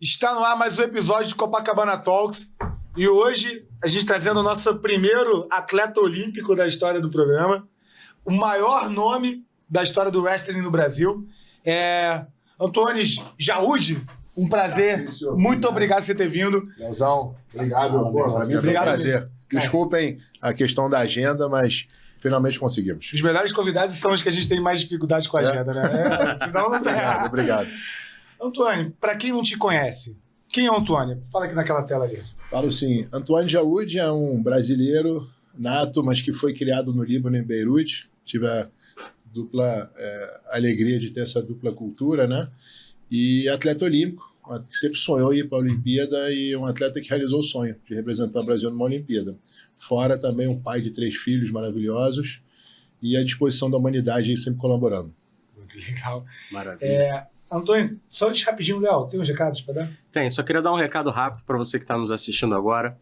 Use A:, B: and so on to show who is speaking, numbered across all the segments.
A: Está no ar mais um episódio de Copacabana Talks e hoje a gente trazendo o nosso primeiro atleta olímpico da história do programa, o maior nome da história do wrestling no Brasil, Antônio Jaúde. Um prazer, muito obrigado por você ter vindo.
B: Leozão, obrigado. Para mim foi um prazer. Desculpem a questão da agenda, mas finalmente conseguimos.
A: Os melhores convidados são os que a gente tem mais dificuldade com a agenda, né? Senão não tem.
B: Obrigado.
A: Antônio, para quem não te conhece, quem é o Antônio? Fala aqui naquela tela ali.
B: Falo sim. Antônio Jaúde é um brasileiro nato, mas que foi criado no Líbano, em Beirute. Tive a dupla alegria de ter essa dupla cultura, né? E atleta olímpico, que sempre sonhou ir para a Olimpíada e um atleta que realizou o sonho de representar o Brasil numa Olimpíada. Fora também um pai de 3 filhos maravilhosos e à disposição da humanidade sempre colaborando.
A: Que legal.
C: Maravilha.
A: Antônio, só antes rapidinho, Léo, tem uns recados para dar?
C: Tem, só queria dar um recado rápido para você que está nos assistindo agora.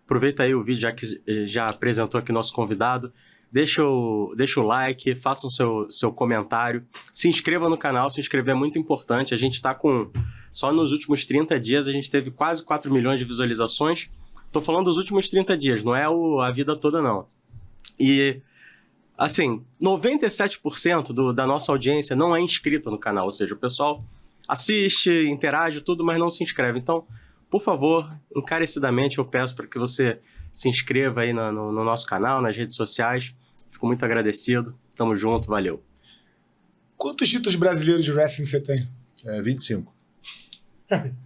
C: Aproveita aí o vídeo, já que já apresentou aqui nosso convidado. Deixa o like, faça o seu comentário. Se inscreva no canal, se inscrever é muito importante. A gente está com... Só nos últimos 30 dias a gente teve quase 4 milhões de visualizações. Estou falando dos últimos 30 dias, não é a vida toda não. E... assim, 97% da nossa audiência não é inscrita no canal, ou seja, o pessoal assiste, interage, tudo, mas não se inscreve. Então, por favor, encarecidamente eu peço para que você se inscreva aí no nosso canal, nas redes sociais. Fico muito agradecido. Tamo junto, valeu.
A: Quantos títulos brasileiros de wrestling você tem?
B: 25.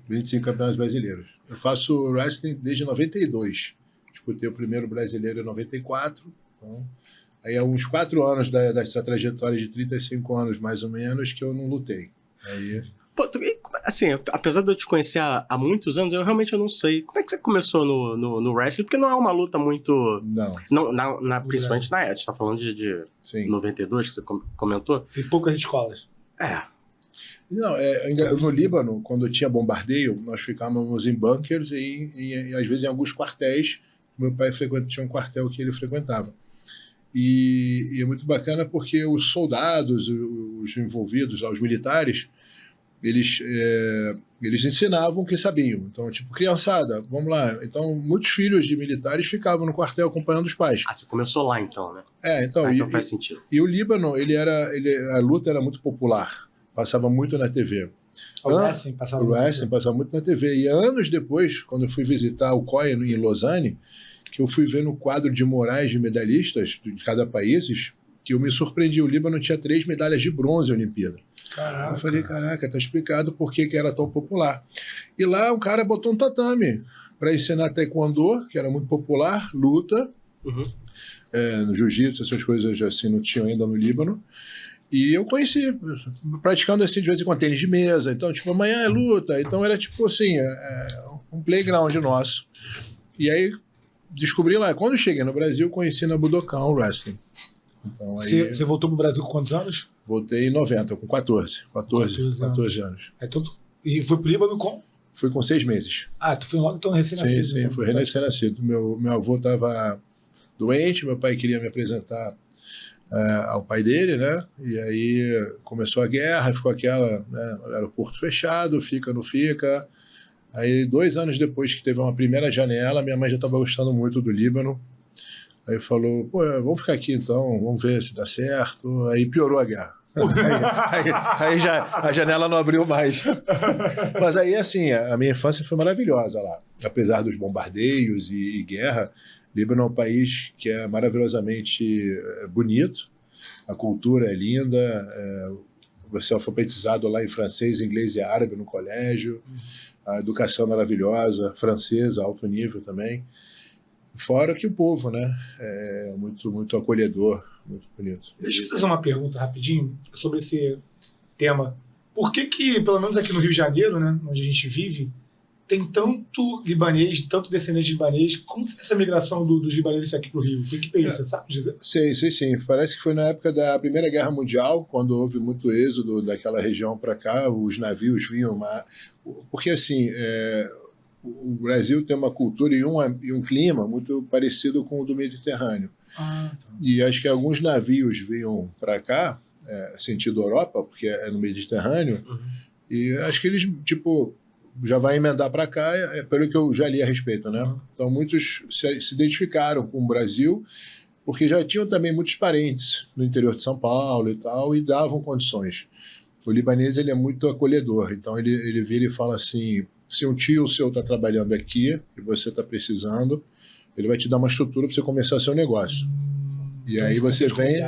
B: 25 campeonatos brasileiros. Eu faço wrestling desde 92. Disputei o primeiro brasileiro em 94, então... Aí há uns 4 anos dessa trajetória de 35 anos, mais ou menos, que eu não lutei. Aí...
C: Pô, assim, apesar de eu te conhecer há muitos anos, eu realmente não sei. Como é que você começou no wrestling? Porque não é uma luta muito...
B: Não.
C: Principalmente na época. A gente tá falando de 92, que você comentou.
A: Tem poucas escolas.
B: Não, no Líbano, quando tinha bombardeio, nós ficávamos em bunkers e às vezes em alguns quartéis. Meu pai tinha um quartel que ele frequentava. E é muito bacana porque os soldados, os envolvidos, os militares, eles ensinavam o que sabiam. Então, tipo, criançada, vamos lá. Então, muitos filhos de militares ficavam no quartel acompanhando os pais.
C: Ah, você começou lá então, né?
B: Então
C: faz sentido.
B: E o Líbano, a luta era muito popular. Passava muito na TV.
A: O wrestling passava
B: muito na TV. E anos depois, quando eu fui visitar o COI em Lausanne, que eu fui ver no quadro de morais de medalhistas de cada país, que eu me surpreendi. O Líbano tinha 3 medalhas de bronze na Olimpíada.
A: Caraca.
B: Eu falei, caraca, tá explicado por que era tão popular. E lá um cara botou um tatame para ensinar taekwondo, que era muito popular, luta, no jiu-jitsu, essas coisas assim não tinham ainda no Líbano. E eu conheci, praticando assim de vez em quando tênis de mesa. Então, tipo, amanhã é luta. Então era tipo assim, um playground nosso. E aí descobri lá. Quando cheguei no Brasil, conheci na Budokan o wrestling. Então,
A: você voltou pro Brasil com quantos anos?
B: Voltei em 90, com 14 anos.
A: Então, e foi pro Líbano com?
B: Fui com 6 meses.
A: Ah, tu foi logo então recém-nascido.
B: Sim,
A: então,
B: fui recém-nascido. Meu avô estava doente, meu pai queria me apresentar ao pai dele, né? E aí começou a guerra, ficou aquela, né? Aeroporto fechado, fica, não fica. Aí, 2 anos depois que teve uma primeira janela, minha mãe já estava gostando muito do Líbano. Aí falou, pô, vamos ficar aqui então, vamos ver se dá certo. Aí piorou a guerra. aí já a janela não abriu mais. Mas aí, assim, a minha infância foi maravilhosa lá. Apesar dos bombardeios e guerra, Líbano é um país que é maravilhosamente bonito. A cultura é linda. Você é alfabetizado lá em francês, inglês e árabe no colégio. A educação maravilhosa, francesa, alto nível também. Fora que o povo, né? É muito, muito acolhedor, muito bonito.
A: Deixa eu fazer uma pergunta rapidinho sobre esse tema. Por que, pelo menos aqui no Rio de Janeiro, né, onde a gente vive, tem tanto libanês, tanto descendente de libanês? Como foi essa migração dos libaneses aqui para o Rio? Foi que período, você sabe dizer?
B: Sei sim. Parece que foi na época da Primeira Guerra Mundial, quando houve muito êxodo daquela região para cá, os navios vinham lá. Porque, assim, o Brasil tem uma cultura e um clima muito parecido com o do Mediterrâneo.
A: Tá.
B: E acho que alguns navios vinham para cá, sentido Europa, porque é no Mediterrâneo, e acho que eles, tipo, já vai emendar para cá, pelo que eu já li a respeito, né? Então, muitos se identificaram com o Brasil, porque já tinham também muitos parentes no interior de São Paulo e tal, e davam condições. O libanês, ele é muito acolhedor, então ele vira e fala assim, se um tio seu está trabalhando aqui e você está precisando, ele vai te dar uma estrutura para você começar seu negócio. E aí você vem...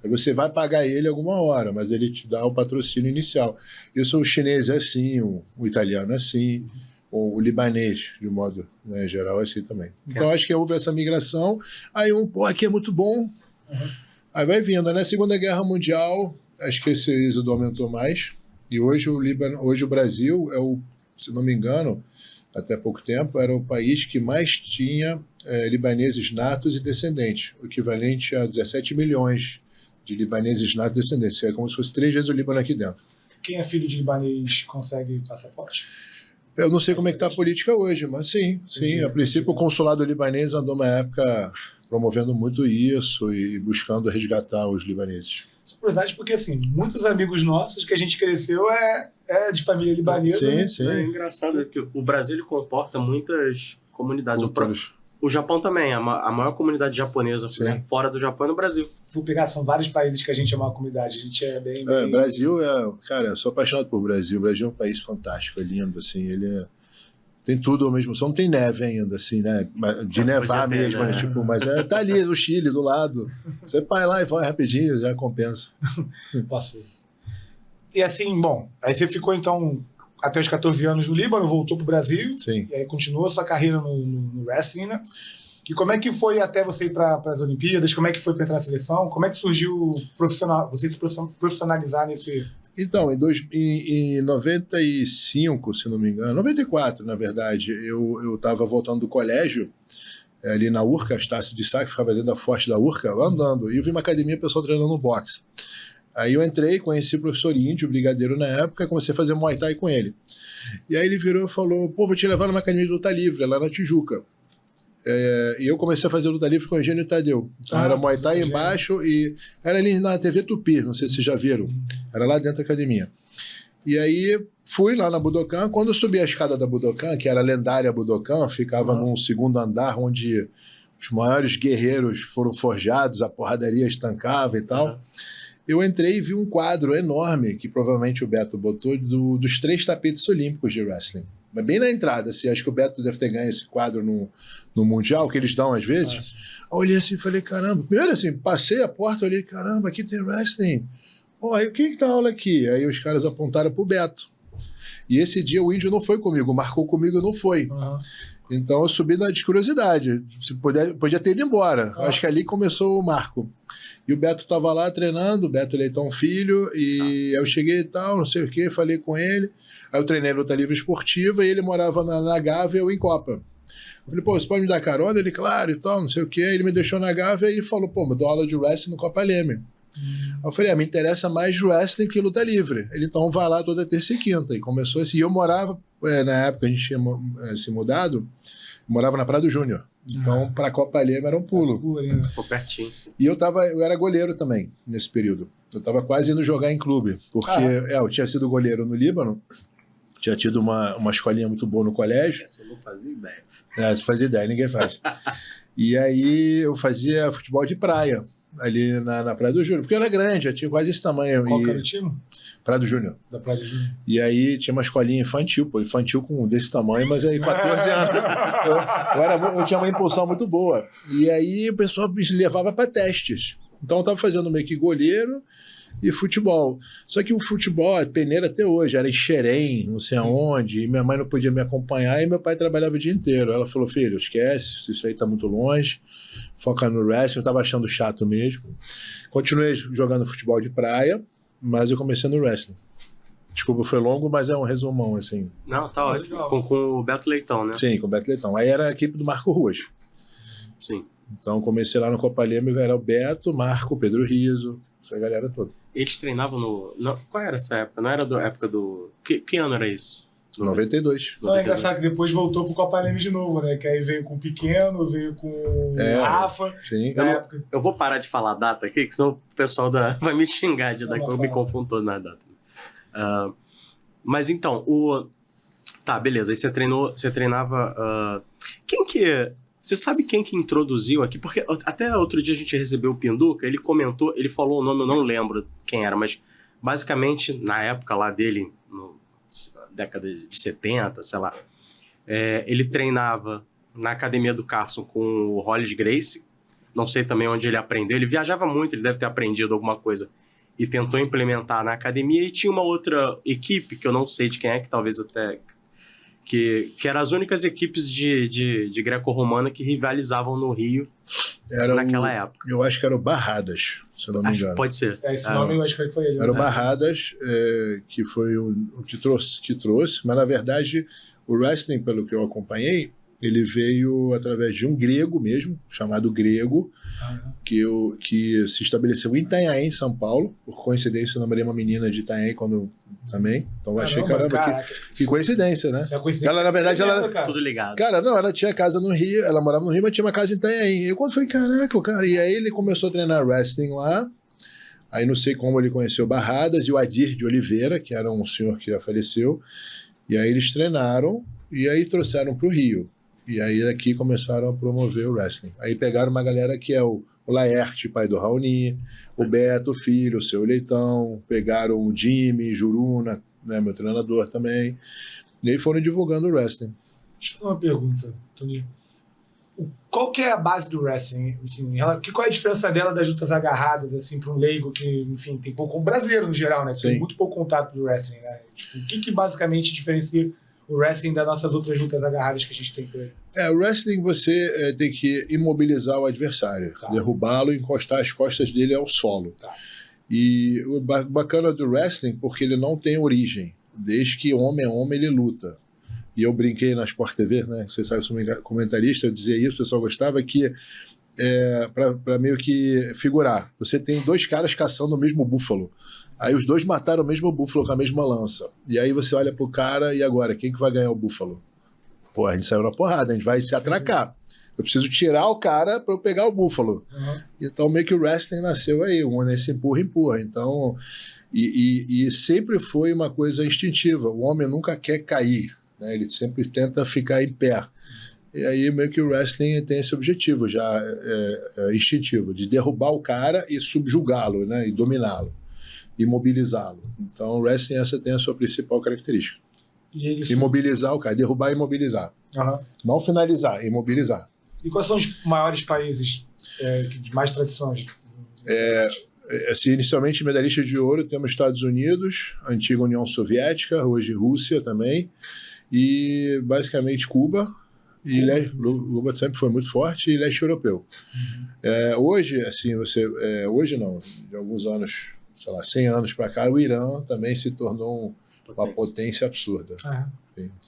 B: Aí você vai pagar ele alguma hora, mas ele te dá o patrocínio inicial. Isso o chinês é assim, o italiano é assim, o libanês, de modo, né, geral, é assim também. Então, acho que houve essa migração. Aí aqui é muito bom. Aí vai vindo. Na Segunda Guerra Mundial, acho que esse êxodo aumentou mais. E hoje hoje o Brasil é se não me engano, até pouco tempo, era o país que mais tinha libaneses natos e descendentes, o equivalente a 17 milhões de libaneses natos e descendentes. É como se fosse 3 vezes o Líbano aqui dentro.
A: Quem é filho de libanês consegue passaporte?
B: Eu não sei como é que está a política hoje, mas sim. A princípio, o consulado libanês andou uma época promovendo muito isso e buscando resgatar os libaneses.
A: Curiosidade, porque assim, muitos amigos nossos que a gente cresceu é de família libanesa.
B: Sim,
A: né?
B: sim.
C: É engraçado que o Brasil ele comporta muitas comunidades. O Japão também, a maior comunidade japonesa, né, fora do Japão é no Brasil.
A: Se for pegar, são vários países que a gente é uma comunidade. A gente é bem...
B: Brasil cara, eu sou apaixonado por Brasil. O Brasil é um país fantástico, é lindo, assim, tem tudo ao mesmo. Só não tem neve ainda, assim, né? De nevar mesmo, né? Tipo, mas tá ali, no Chile, do lado. Você vai lá e vai rapidinho, já compensa.
A: Passou. E assim, bom, aí você ficou então até os 14 anos no Líbano, voltou pro Brasil.
B: Sim.
A: E aí continuou sua carreira no wrestling, né? E como é que foi até você ir para as Olimpíadas? Como é que foi para entrar na seleção? Como é que surgiu você se profissionalizar nesse...
B: Então, em 95, se não me engano, 94, na verdade, eu estava voltando do colégio, ali na Urca, Estácio de Sá, que ficava dentro da Forte da Urca, andando, e eu vi uma academia, pessoal treinando boxe. Aí eu entrei, conheci o professor Índio, brigadeiro na época, comecei a fazer Muay Thai com ele. E aí ele virou e falou, vou te levar numa academia de luta livre, lá na Tijuca. E eu comecei a fazer luta livre com o Eugênio Tadeu. Então era Muay Thai embaixo e era ali na TV Tupi, não sei se vocês já viram. Era lá dentro da academia. E aí fui lá na Budokan. Quando eu subi a escada da Budokan, que era a lendária Budokan, ficava num segundo andar onde os maiores guerreiros foram forjados, a porradaria estancava e tal. Eu entrei e vi um quadro enorme, que provavelmente o Beto botou, dos 3 tapetes olímpicos de wrestling. Mas bem na entrada, assim, acho que o Beto deve ter ganho esse quadro no Mundial, que eles dão às vezes. Eu olhei assim e falei, caramba, primeiro assim, passei a porta, olhei, caramba, aqui tem wrestling. Aí quem que tá aula aqui? Aí os caras apontaram pro Beto. E esse dia o Índio não foi comigo, marcou comigo e não foi. Então eu subi na curiosidade, podia ter ido embora. Acho que ali começou o marco. E o Beto estava lá treinando, o Beto Leitão Filho, e eu cheguei e tal, não sei o que, falei com ele. Aí eu treinei luta livre esportiva e ele morava na Gávea, eu em Copa. Eu falei, pô, você pode me dar carona? Ele, claro, e tal, não sei o que. Ele me deixou na Gávea e falou, pô, eu dou aula de wrestling no Copa Leme. Aí eu falei, me interessa mais wrestling que luta livre. Ele, então, vai lá toda terça e quinta. E começou assim, e eu morava, na época a gente tinha se mudado, eu morava na Praia do Júnior. Então, para a Copa Leme era um pulo.
C: Ficou pertinho.
B: E eu era goleiro também, nesse período. Eu estava quase indo jogar em clube, porque eu tinha sido goleiro no Líbano, tinha tido uma escolinha muito boa no colégio.
C: Essa eu não fazia ideia.
B: Você fazia ideia, ninguém faz. E aí eu fazia futebol de praia, ali na Praia do Júnior, porque eu era grande, eu tinha quase esse tamanho.
A: Qual que era o time?
B: Praia do Júnior.
A: Da Praia do Júnior.
B: E aí tinha uma escolinha infantil, infantil com desse tamanho, mas aí 14 anos. Eu tinha uma impulsão muito boa. E aí o pessoal me levava para testes. Então eu estava fazendo meio que goleiro e futebol. Só que o futebol, a peneira até hoje, era em Xerém, não sei aonde, e minha mãe não podia me acompanhar e meu pai trabalhava o dia inteiro. Ela falou, filho, esquece, isso aí tá muito longe, foca no wrestling. Eu estava achando chato mesmo. Continuei jogando futebol de praia, mas eu comecei no wrestling. Desculpa, foi longo, mas é um resumão, assim.
C: Não, tá ótimo. Com o Beto Leitão, né?
B: Sim, com o Beto Leitão. Aí era a equipe do Marco Ruas.
C: Sim.
B: Então comecei lá no Copa Leme, era o Beto, Marco, Pedro Riso, essa galera toda.
C: Eles treinavam no... Qual era essa época? Não era da época do... Que ano era isso?
B: 92.
A: Não, é engraçado que depois voltou pro Copa Leme de novo, né? Que aí veio com o Pequeno, veio com o Rafa.
B: Sim.
C: Eu vou parar de falar a data aqui, que senão o pessoal vai me xingar de daqui, eu me confundo todo na data. Mas então, Tá, beleza. Aí você treinava... Você sabe quem que introduziu aqui? Porque até outro dia a gente recebeu o Pinduca, ele comentou, ele falou o nome, eu não lembro quem era, mas basicamente, na época lá dele, década de 70, sei lá, ele treinava na academia do Carson com o Hollis Gracie, não sei também onde ele aprendeu, ele viajava muito, ele deve ter aprendido alguma coisa e tentou implementar na academia, e tinha uma outra equipe, que eu não sei de quem é, que talvez até... Que eram as únicas equipes de greco-romana que rivalizavam no Rio naquela época.
B: Eu acho que era o Barradas, se eu não me engano.
C: Pode ser.
A: Esse nome eu acho que foi ele.
B: Era o Barradas, que foi o que trouxe, mas na verdade o wrestling, pelo que eu acompanhei, ele veio através de um grego mesmo, chamado Grego, que se estabeleceu em Itanhaém, São Paulo. Por coincidência, eu namorei uma menina de Itanhaém também. Então eu achei, que coincidência, né? Ela, na verdade,
C: tudo ligado.
B: Cara, não, ela tinha casa no Rio, ela morava no Rio, mas tinha uma casa em Itanhaém. E eu quando falei, caraca, cara. E aí ele começou a treinar wrestling lá. Aí não sei como ele conheceu Barradas e o Adir de Oliveira, que era um senhor que já faleceu. E aí eles treinaram e aí trouxeram para o Rio. E aí aqui começaram a promover o wrestling. Aí pegaram uma galera que é o Laerte, pai do Raoni, o Beto, filho, o Seu Leitão, pegaram o Jimmy, Juruna, né, meu treinador também. E aí foram divulgando o wrestling.
A: Deixa eu fazer uma pergunta, Tony. Qual que é a base do wrestling? Assim, qual é a diferença dela das lutas agarradas, assim, para um leigo que, enfim, tem pouco... O brasileiro, no geral, né? Que tem muito pouco contato do wrestling, né? Tipo, o que basicamente diferencia o wrestling das nossas outras lutas agarradas que a gente tem por aí?
B: O wrestling você tem que imobilizar o adversário, derrubá-lo e encostar as costas dele ao solo. E o bacana do wrestling, porque ele não tem origem. Desde que homem é homem, ele luta. E eu brinquei na Sport TV, né? Você sabe, eu sou comentarista, eu dizia isso, o pessoal gostava, que para meio que figurar. Você tem dois caras caçando o mesmo búfalo. Aí os dois mataram o mesmo búfalo com a mesma lança. E aí você olha pro cara, e agora? Quem que vai ganhar o búfalo? Pô, a gente saiu na porrada, a gente vai se atracar. Eu preciso tirar o cara para eu pegar o búfalo. Então meio que o wrestling nasceu aí, nesse empurra. Então, e sempre foi uma coisa instintiva. O homem nunca quer cair, né? Ele sempre tenta ficar em pé. E aí meio que o wrestling tem esse objetivo já instintivo, de derrubar o cara e subjugá-lo, né? E dominá-lo. Imobilizá-lo. Então o wrestling essa tem a sua principal característica. Imobilizar o cara, derrubar e imobilizar. Não finalizar, imobilizar.
A: E quais são os maiores países de mais tradições?
B: Assim, inicialmente medalhista de ouro temos Estados Unidos, antiga União Soviética, hoje Rússia também, e basicamente Cuba. Cuba sempre foi muito forte, e leste europeu. Hoje, assim, hoje não, de alguns anos, sei lá, 100 anos para cá, o Irã também se tornou uma potência absurda.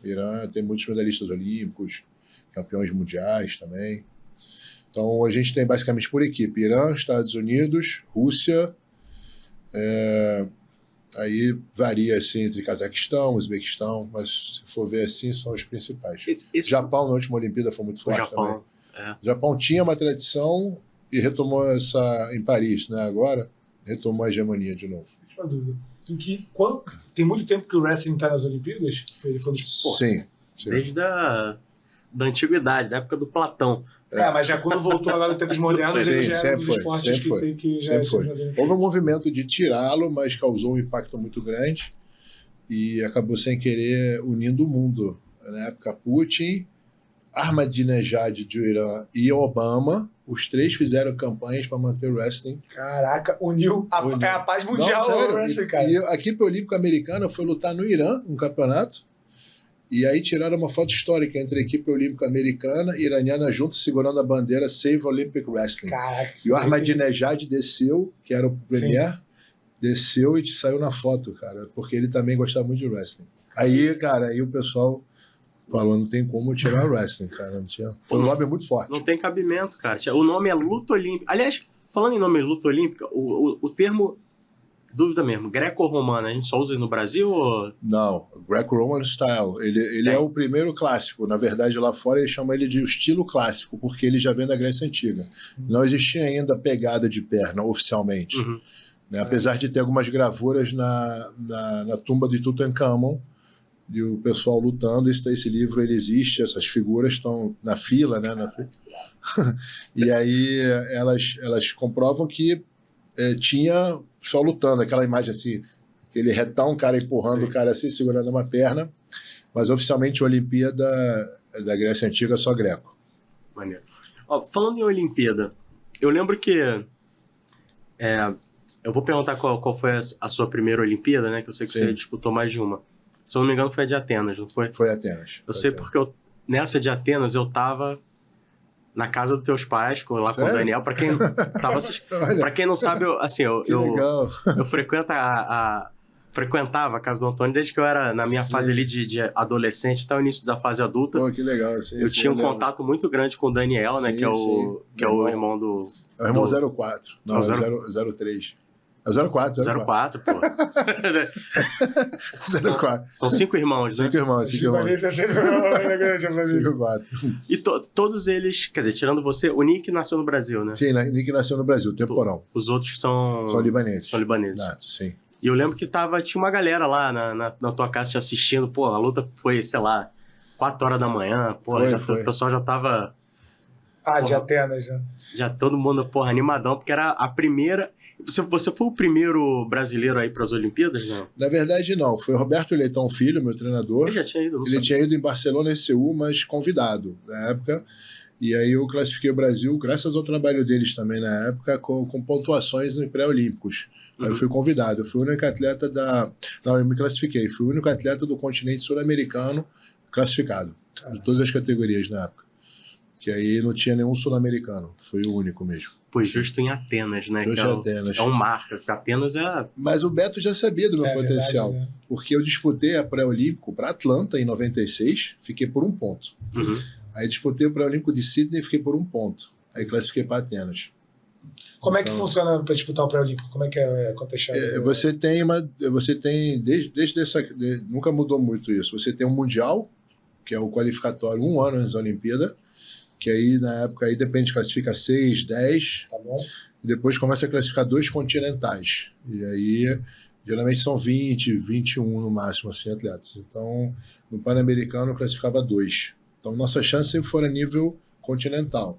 B: O Irã tem muitos medalhistas olímpicos, campeões mundiais também. Então a gente tem basicamente por equipe Irã, Estados Unidos, Rússia, aí varia assim entre Cazaquistão, Uzbequistão, mas se for ver assim são os principais. Japão na última Olimpíada foi muito forte também. O Japão tinha uma tradição e retomou essa em Paris, né? Agora retomou a hegemonia de novo.
A: Uma dúvida. Tem muito tempo que o wrestling está nas Olimpíadas? Ele foi
B: Sim.
C: Desde da antiguidade, da época do Platão.
A: Mas já quando voltou agora em tempos modernos, ele já era um dos esportes que já
B: foi. Houve um movimento de tirá-lo, mas causou um impacto muito grande e acabou sem querer unindo o mundo. Na época, Putin, Ahmadinejad do Irã e Obama, os três fizeram campanhas para manter o wrestling.
A: Caraca, uniu. É a paz mundial.
B: Não, sério,
A: o wrestling, cara.
B: E a equipe olímpica americana foi lutar no Irã, um campeonato, e aí tiraram uma foto histórica entre a equipe olímpica americana e iraniana juntos, segurando a bandeira Save Olympic Wrestling.
A: Caraca,
B: e o Ahmadinejad desceu, que era o premier, desceu e saiu na foto, cara, porque ele também gostava muito de wrestling. Aí, cara, aí o pessoal falou, não tem como tirar o wrestling, cara. Não tinha... Foi um lobby muito forte.
C: Não tem cabimento, cara. O nome é luta olímpica. Aliás, falando em nome de luta olímpica, o termo, dúvida mesmo, greco-romana, a gente só usa no Brasil ou...
B: Não, Greco-Roman Style. Ele é o primeiro clássico. Na verdade, lá fora ele chama ele de estilo clássico, porque ele já vem da Grécia Antiga. Não existia ainda pegada de perna, oficialmente. Né? Apesar de ter algumas gravuras na tumba de Tutankhamon, e o pessoal lutando. Esse livro ele existe, essas figuras estão na fila, né? E aí elas comprovam que tinha só lutando, aquela imagem assim, aquele retão, um cara empurrando o cara assim, segurando uma perna, mas oficialmente a Olimpíada da Grécia Antiga só greco.
C: Maneiro. Ó, falando em Olimpíada, eu lembro que eu vou perguntar qual foi a sua primeira Olimpíada, né? Que eu sei que você disputou mais de uma. Se eu não me engano, foi a de Atenas, não foi?
B: Foi Atenas.
C: Eu sei porque nessa de Atenas eu tava na casa dos teus pais, lá com o Daniel. Pra quem pra quem não sabe, eu frequentava a casa do Antônio desde que eu era na minha fase ali de adolescente até o início da fase adulta.
B: Pô, que legal.
C: Eu tinha um contato muito grande com o Daniel, né? Que é o irmão do...
B: É o irmão 04. Não, é o 03. É o 04.
C: 04, pô.
B: 04.
C: São 5 irmãos, né?
B: 5 irmãos. 5 4.
C: E todos eles, quer dizer, tirando você, o Nick nasceu no Brasil, né?
B: Sim, o Nick nasceu no Brasil, temporão.
C: Os outros são
B: libaneses.
C: São libaneses.
B: Exato, sim.
C: E eu lembro que tinha uma galera lá na tua casa te assistindo. Pô, a luta foi, sei lá, 4 horas da manhã. Pô, o pessoal já tava...
A: de Atenas, né?
C: Já todo mundo, animadão, porque era a primeira... Você foi o primeiro brasileiro aí para as Olimpíadas, não?
B: Na verdade, não. Foi o Roberto Leitão Filho, meu treinador.
C: Ele já tinha ido, não
B: Ele tinha ido em Barcelona e Seul, mas convidado na época. E aí eu classifiquei o Brasil, graças ao trabalho deles também na época, com pontuações em pré-olímpicos. Aí eu fui convidado. Eu fui o único atleta Não, eu me classifiquei. Fui o único atleta do continente sul-americano classificado. De todas as categorias na época. Que aí não tinha nenhum sul-americano. Foi o único mesmo.
C: Pois justo em Atenas, né?
B: Justo em Atenas.
C: É um marca, porque Atenas é...
B: Mas o Beto já sabia do meu potencial.
A: Verdade, né?
B: Porque eu disputei a pré-olímpico para Atlanta em 96, fiquei por 1 ponto. Aí disputei o pré-olímpico de Sydney e fiquei por 1 ponto. Aí classifiquei para Atenas.
A: Como é que funciona para disputar o pré-olímpico? Como é que é contextualizado?
B: Você tem nunca mudou muito isso. Você tem um mundial, que é o qualificatório 1 ano antes da Olimpíada, que aí na época aí depende, classifica 6, 10,
A: tá bom.
B: E depois começa a classificar 2 continentais. E aí geralmente são 20, 21 no máximo assim atletas. Então no Pan-Americano eu classificava 2. Então nossa chance sempre foi a nível continental.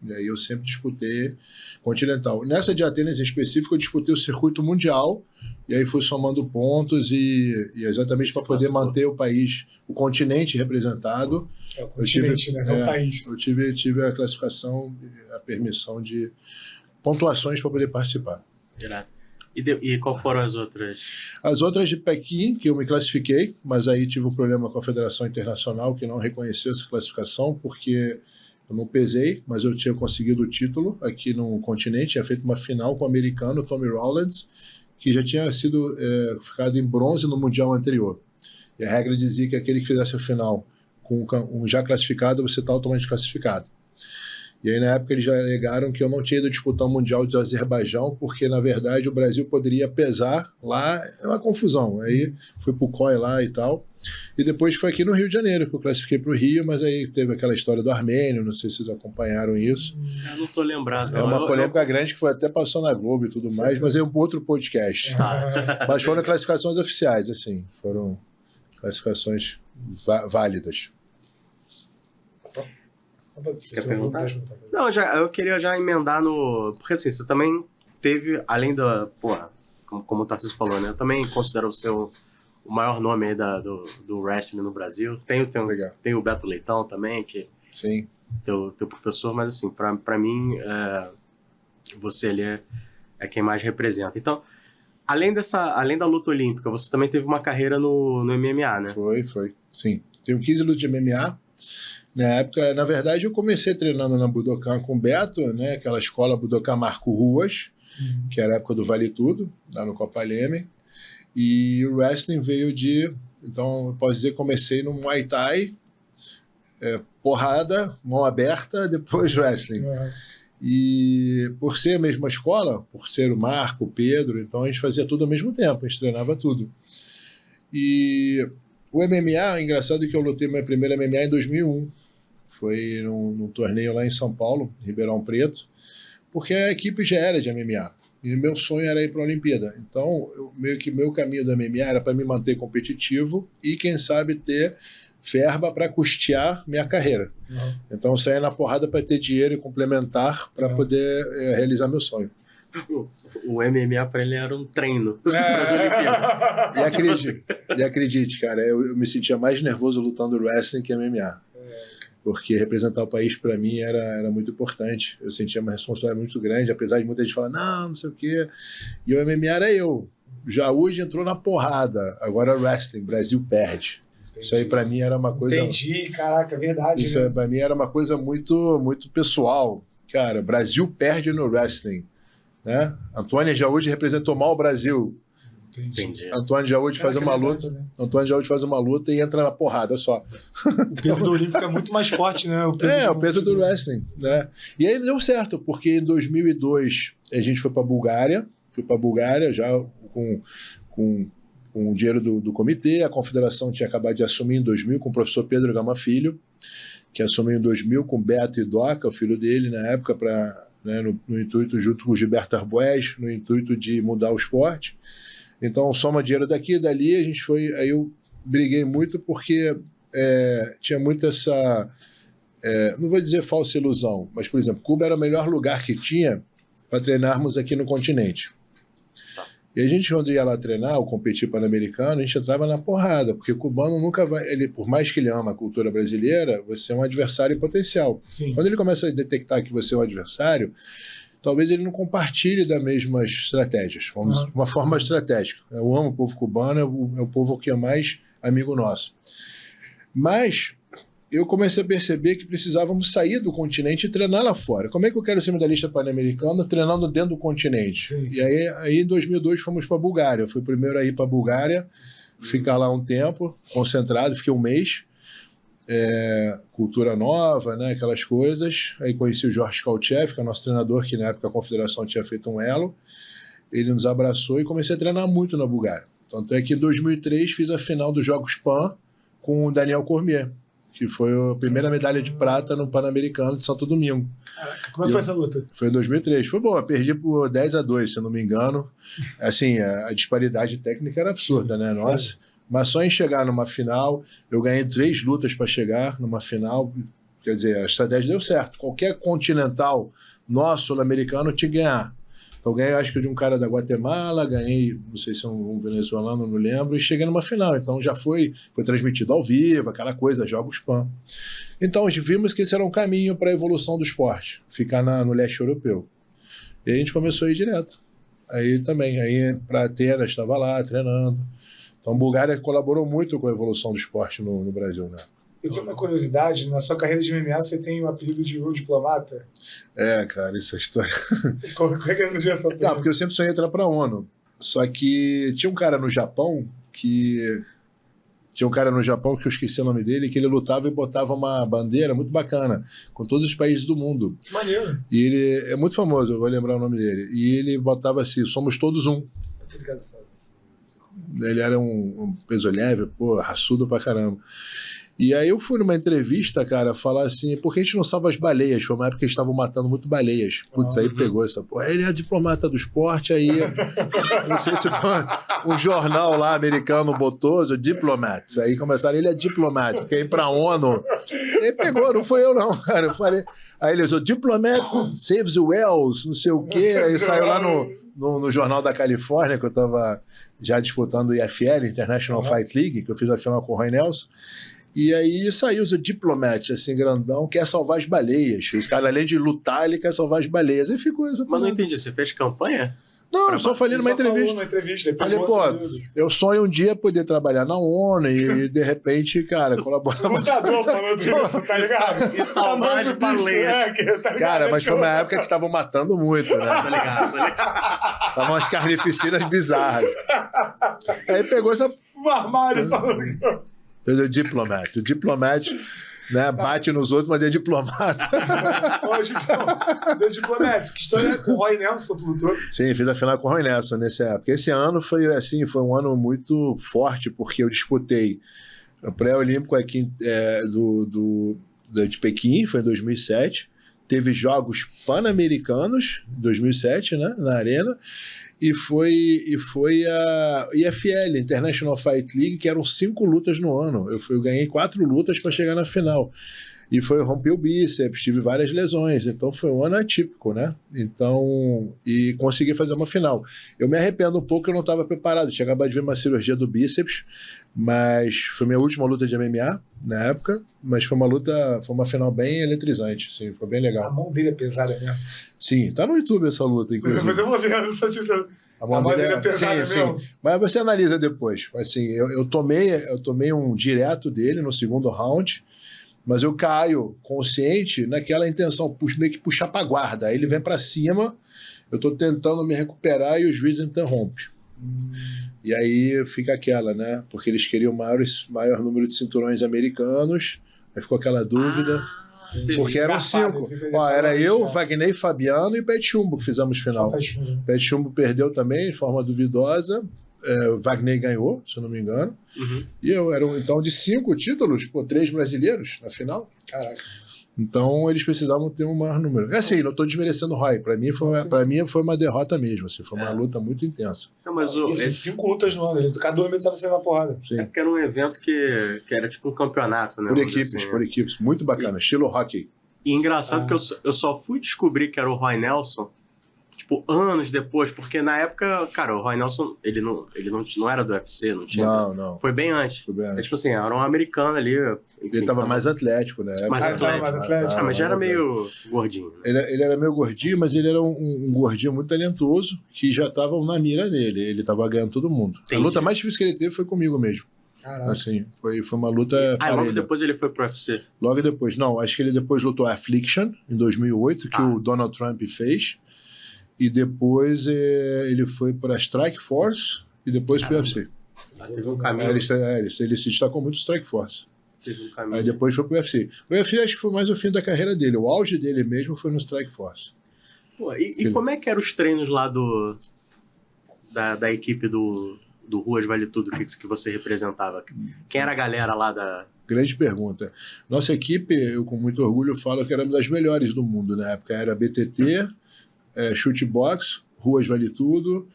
B: E aí eu sempre disputei continental. Nessa de Atenas em específico eu disputei o circuito mundial e aí fui somando pontos e exatamente para poder manter o país, o continente representado.
A: É o continente, né? Não o país.
B: Eu tive a classificação, a permissão de pontuações para poder participar.
C: E qual foram as outras?
B: As outras de Pequim, que eu me classifiquei, mas aí tive um problema com a Federação Internacional que não reconheceu essa classificação porque eu não pesei, mas eu tinha conseguido o título aqui no continente, tinha feito uma final com o americano Tommy Rowlands, que já tinha sido ficado em bronze no mundial anterior. E a regra dizia que aquele que fizesse a final com um já classificado, você está automaticamente classificado. E aí, na época, eles já alegaram que eu não tinha ido disputar o Mundial do Azerbaijão, porque, na verdade, o Brasil poderia pesar lá. É uma confusão. Aí fui pro COI lá e tal. E depois foi aqui no Rio de Janeiro, que eu classifiquei pro Rio, mas aí teve aquela história do Armênio, não sei se vocês acompanharam isso.
C: Eu não tô lembrado.
B: É uma polêmica grande que foi até passou na Globo e tudo mais, mas é um outro podcast. Mas foram classificações oficiais, assim. Foram classificações válidas.
C: Quer perguntar? Não, eu queria já emendar no... Porque assim, você também teve, além da... Porra, como o Tarcísio falou, né? Eu também considero você o maior nome aí do wrestling no Brasil. Tem o Beto Leitão também, que...
B: Sim.
C: Teu professor, mas assim, pra mim, você ali é quem mais representa. Então, além da luta olímpica, você também teve uma carreira no MMA, né?
B: Foi. Sim. Tenho 15 lutas de MMA. Na época, na verdade, eu comecei treinando na Budokan com o Beto, né? Aquela escola Budokan Marco Ruas, que era a época do Vale Tudo, lá no Copa Leme. E o wrestling veio de... Então, eu posso dizer que comecei no Muay Thai, porrada, mão aberta, depois wrestling. E por ser a mesma escola, por ser o Marco, o Pedro, então a gente fazia tudo ao mesmo tempo, a gente treinava tudo. E o MMA, engraçado que eu lutei minha primeira MMA em 2001. Foi num torneio lá em São Paulo, Ribeirão Preto, porque a equipe já era de MMA. E meu sonho era ir para a Olimpíada. Então, meio que meu caminho da MMA era para me manter competitivo e, quem sabe, ter verba para custear minha carreira.
A: Uhum.
B: Então, eu saía na porrada para ter dinheiro e complementar para poder realizar meu sonho.
C: O MMA para ele era um treino para as Olimpíadas.
B: E acredite, cara, eu me sentia mais nervoso lutando wrestling que MMA. Porque representar o país para mim era muito importante. Eu sentia uma responsabilidade muito grande, apesar de muita gente falar, não sei o quê. E o MMA era eu. Já hoje entrou na porrada. Agora wrestling, Brasil perde. Entendi. Isso aí para mim era uma coisa...
A: Entendi, caraca, é verdade.
B: Isso para mim era uma coisa muito, muito pessoal. Cara, Brasil perde no wrestling. Né? Antônia Jaúde representou mal o Brasil.
A: Entendi.
B: Antônio Jaúde faz uma luta. Né? Antônio Jaúde faz uma luta e entra na porrada, só.
A: O peso do Olímpico é muito mais forte, né?
B: O peso do wrestling, né? E aí deu certo, porque em 2002 a gente foi para Bulgária, já com o dinheiro do comitê. A confederação tinha acabado de assumir em 2000 com o professor Pedro Gama Filho, que assumiu em 2000 com Beto Idoca, o filho dele na época, né, no intuito, junto com o Gilberto Arbues, no intuito de mudar o esporte. Então, soma dinheiro daqui e dali, a gente foi... Aí eu briguei muito porque tinha muito essa... não vou dizer falsa ilusão, mas, por exemplo, Cuba era o melhor lugar que tinha para treinarmos aqui no continente. E a gente, quando ia lá treinar, ou competir pan-americano, a gente entrava na porrada, porque o cubano nunca vai... por mais que ele ama a cultura brasileira, você é um adversário potencial.
A: Sim.
B: Quando ele começa a detectar que você é um adversário, talvez ele não compartilhe das mesmas estratégias, de uma forma estratégica. Eu amo o povo cubano, é o povo que é mais amigo nosso. Mas eu comecei a perceber que precisávamos sair do continente e treinar lá fora. Como é que eu quero ser medalhista pan-americano treinando dentro do continente?
A: Sim.
B: E aí em 2002 fomos para a Bulgária. Eu fui o primeiro a ir para a Bulgária, ficar lá um tempo, concentrado, fiquei um mês. Cultura nova, né, aquelas coisas. Aí conheci o Jorge Kalchev, que é o nosso treinador, que na época a confederação tinha feito um elo. Ele nos abraçou e comecei a treinar muito na Bulgária. Tanto é que em 2003 fiz a final dos Jogos Pan com o Daniel Cormier, que foi a primeira medalha de prata no Pan-Americano de Santo Domingo.
A: Caraca, como é que foi essa luta?
B: Foi em 2003. Foi boa, perdi por 10-2, se eu não me engano. Assim, a disparidade técnica era absurda, né? Nossa. Mas só em chegar numa final, eu ganhei 3 lutas para chegar numa final. Quer dizer, a estratégia deu certo. Qualquer continental nosso, sul-americano, tinha que ganhar. Então, ganhei, acho que de um cara da Guatemala, ganhei, não sei se é um venezuelano, não lembro, e cheguei numa final. Então, já foi transmitido ao vivo, aquela coisa, Jogos Pan. Então, vimos que esse era um caminho para a evolução do esporte, ficar no leste europeu. E a gente começou a ir direto. Aí para Atenas, estava lá treinando. Então, a Bulgária colaborou muito com a evolução do esporte no Brasil, né?
A: Eu tenho uma curiosidade, na sua carreira de MMA você tem o apelido de o diplomata?
B: Cara, essa história...
A: Como é que você essa
B: Não, porque eu sempre sonhei entrar para a ONU. Só que tinha um cara no Japão que eu esqueci o nome dele, que ele lutava e botava uma bandeira muito bacana, com todos os países do mundo.
A: Maneiro.
B: E ele é muito famoso, eu vou lembrar o nome dele. E ele botava assim, somos todos um. Ele era um peso leve, raçudo pra caramba. E aí eu fui numa entrevista, cara, falar assim, por que a gente não salva as baleias? Foi uma época que eles estavam matando muito baleias. Putz, aí pegou essa porra. Ele é diplomata do esporte, aí... não sei se foi um jornal lá americano botou, Diplomats. Aí começaram, ele é diplomata, quer ir pra ONU. Aí pegou, não foi eu não, cara. Eu falei... Aí ele usou, Diplomat saves the whales, não sei o quê. Aí saiu lá no Jornal da Califórnia, que eu tava já disputando o IFL, International Fight League, que eu fiz a final com o Roy Nelson. E aí saiu o Diplomat, assim, grandão, quer salvar as baleias. Esse cara, além de lutar, ele quer salvar as baleias. Aí ficou essa...
C: Mas não entendi, você fez campanha?
B: Não, eu só falei numa entrevista. Falei, eu sonho um dia poder trabalhar na ONU e de repente, cara, colaborar...
A: Lutador falando isso, tá ligado?
C: E salvar as baleias.
B: Cara, mas foi uma época que estavam matando muito, né?
C: Tá ligado.
B: Estavam umas carnificinas bizarras. Aí pegou essa...
A: Um armário falando...
B: O Diplomat, né, bate nos outros, mas é diplomata.
A: Diplomata, que história é com o Roy Nelson, lutou?
B: Sim, fiz a final com o Roy Nelson nessa época. Esse ano foi um ano muito forte, porque eu disputei o pré-olímpico aqui de Pequim, foi em 2007. teve Jogos Pan-Americanos, em 2007, né, na Arena, e foi a IFL, International Fight League, que eram 5 lutas no ano. Eu ganhei 4 lutas para chegar na final. E eu rompi o bíceps, tive várias lesões, então foi um ano atípico, né? Então, e consegui fazer uma final. Eu me arrependo um pouco que eu não estava preparado, tinha acabado de ver uma cirurgia do bíceps, mas foi minha última luta de MMA na época, mas foi uma final bem eletrizante, assim, foi bem legal.
A: A mão dele é pesada mesmo.
B: Sim, tá no YouTube essa luta, inclusive.
A: Mas eu vou ver, eu só tipo...
B: A mão dele é pesada mesmo. Sim. Mas você analisa depois. Assim, eu tomei um direto dele no segundo round, mas eu caio consciente naquela intenção, meio que puxar para guarda. Aí ele vem para cima, eu estou tentando me recuperar e o juiz interrompe. E aí fica aquela, né? Porque eles queriam maior número de cinturões americanos, aí ficou aquela dúvida. Porque eram 5. Era eu, Wagner Fabiano e Pet Chumbo que fizemos final. Pet Chumbo perdeu também de forma duvidosa. Wagner ganhou, se eu não me engano. Uhum. E eu era, então, de 5 títulos, 3 brasileiros na final.
A: Caraca.
B: Então eles precisavam ter um maior número. É assim, não estou desmerecendo o Roy. Para mim foi uma derrota mesmo. Assim, foi uma luta muito intensa.
C: Não, mas
A: esses 5 lutas no ano, cada 2 meses estava saindo na porrada.
C: Sim. É porque era um evento que era tipo um campeonato, né?
B: Por equipes, muito bacana, estilo hockey.
C: E engraçado que eu só fui descobrir que era o Roy Nelson tipo, anos depois, porque na época, cara, o Roy Nelson, ele não era do UFC, não tinha.
B: Não.
C: Foi bem antes. É, tipo assim, era um americano ali. Enfim,
B: ele tava mais atlético, né?
C: Mais atlético. Mas já era meio gordinho.
B: Ele era meio gordinho, mas ele era um gordinho muito talentoso, que já tava na mira dele. Ele tava ganhando todo mundo. Entendi. A luta mais difícil que ele teve foi comigo mesmo.
A: Caraca.
B: Assim, foi uma luta.
C: Logo depois ele foi pro UFC?
B: Logo depois. Não, acho que ele depois lutou Affliction, em 2008, que o Donald Trump fez. E depois ele foi para a Strike Force e depois para o UFC.
C: Teve um caminho.
B: Ele se destacou muito no Strike Force.
C: Teve um caminho.
B: Aí depois foi para o UFC. O UFC acho que foi mais o fim da carreira dele. O auge dele mesmo foi no Strike Force.
C: Pô, e como é que eram os treinos lá da equipe do Ruas Vale Tudo que você representava? Quem era a galera lá da...
B: Grande pergunta. Nossa equipe, eu com muito orgulho falo que era uma das melhores do mundo na época. Era BTT, Shootbox, Ruas Vale Tudo,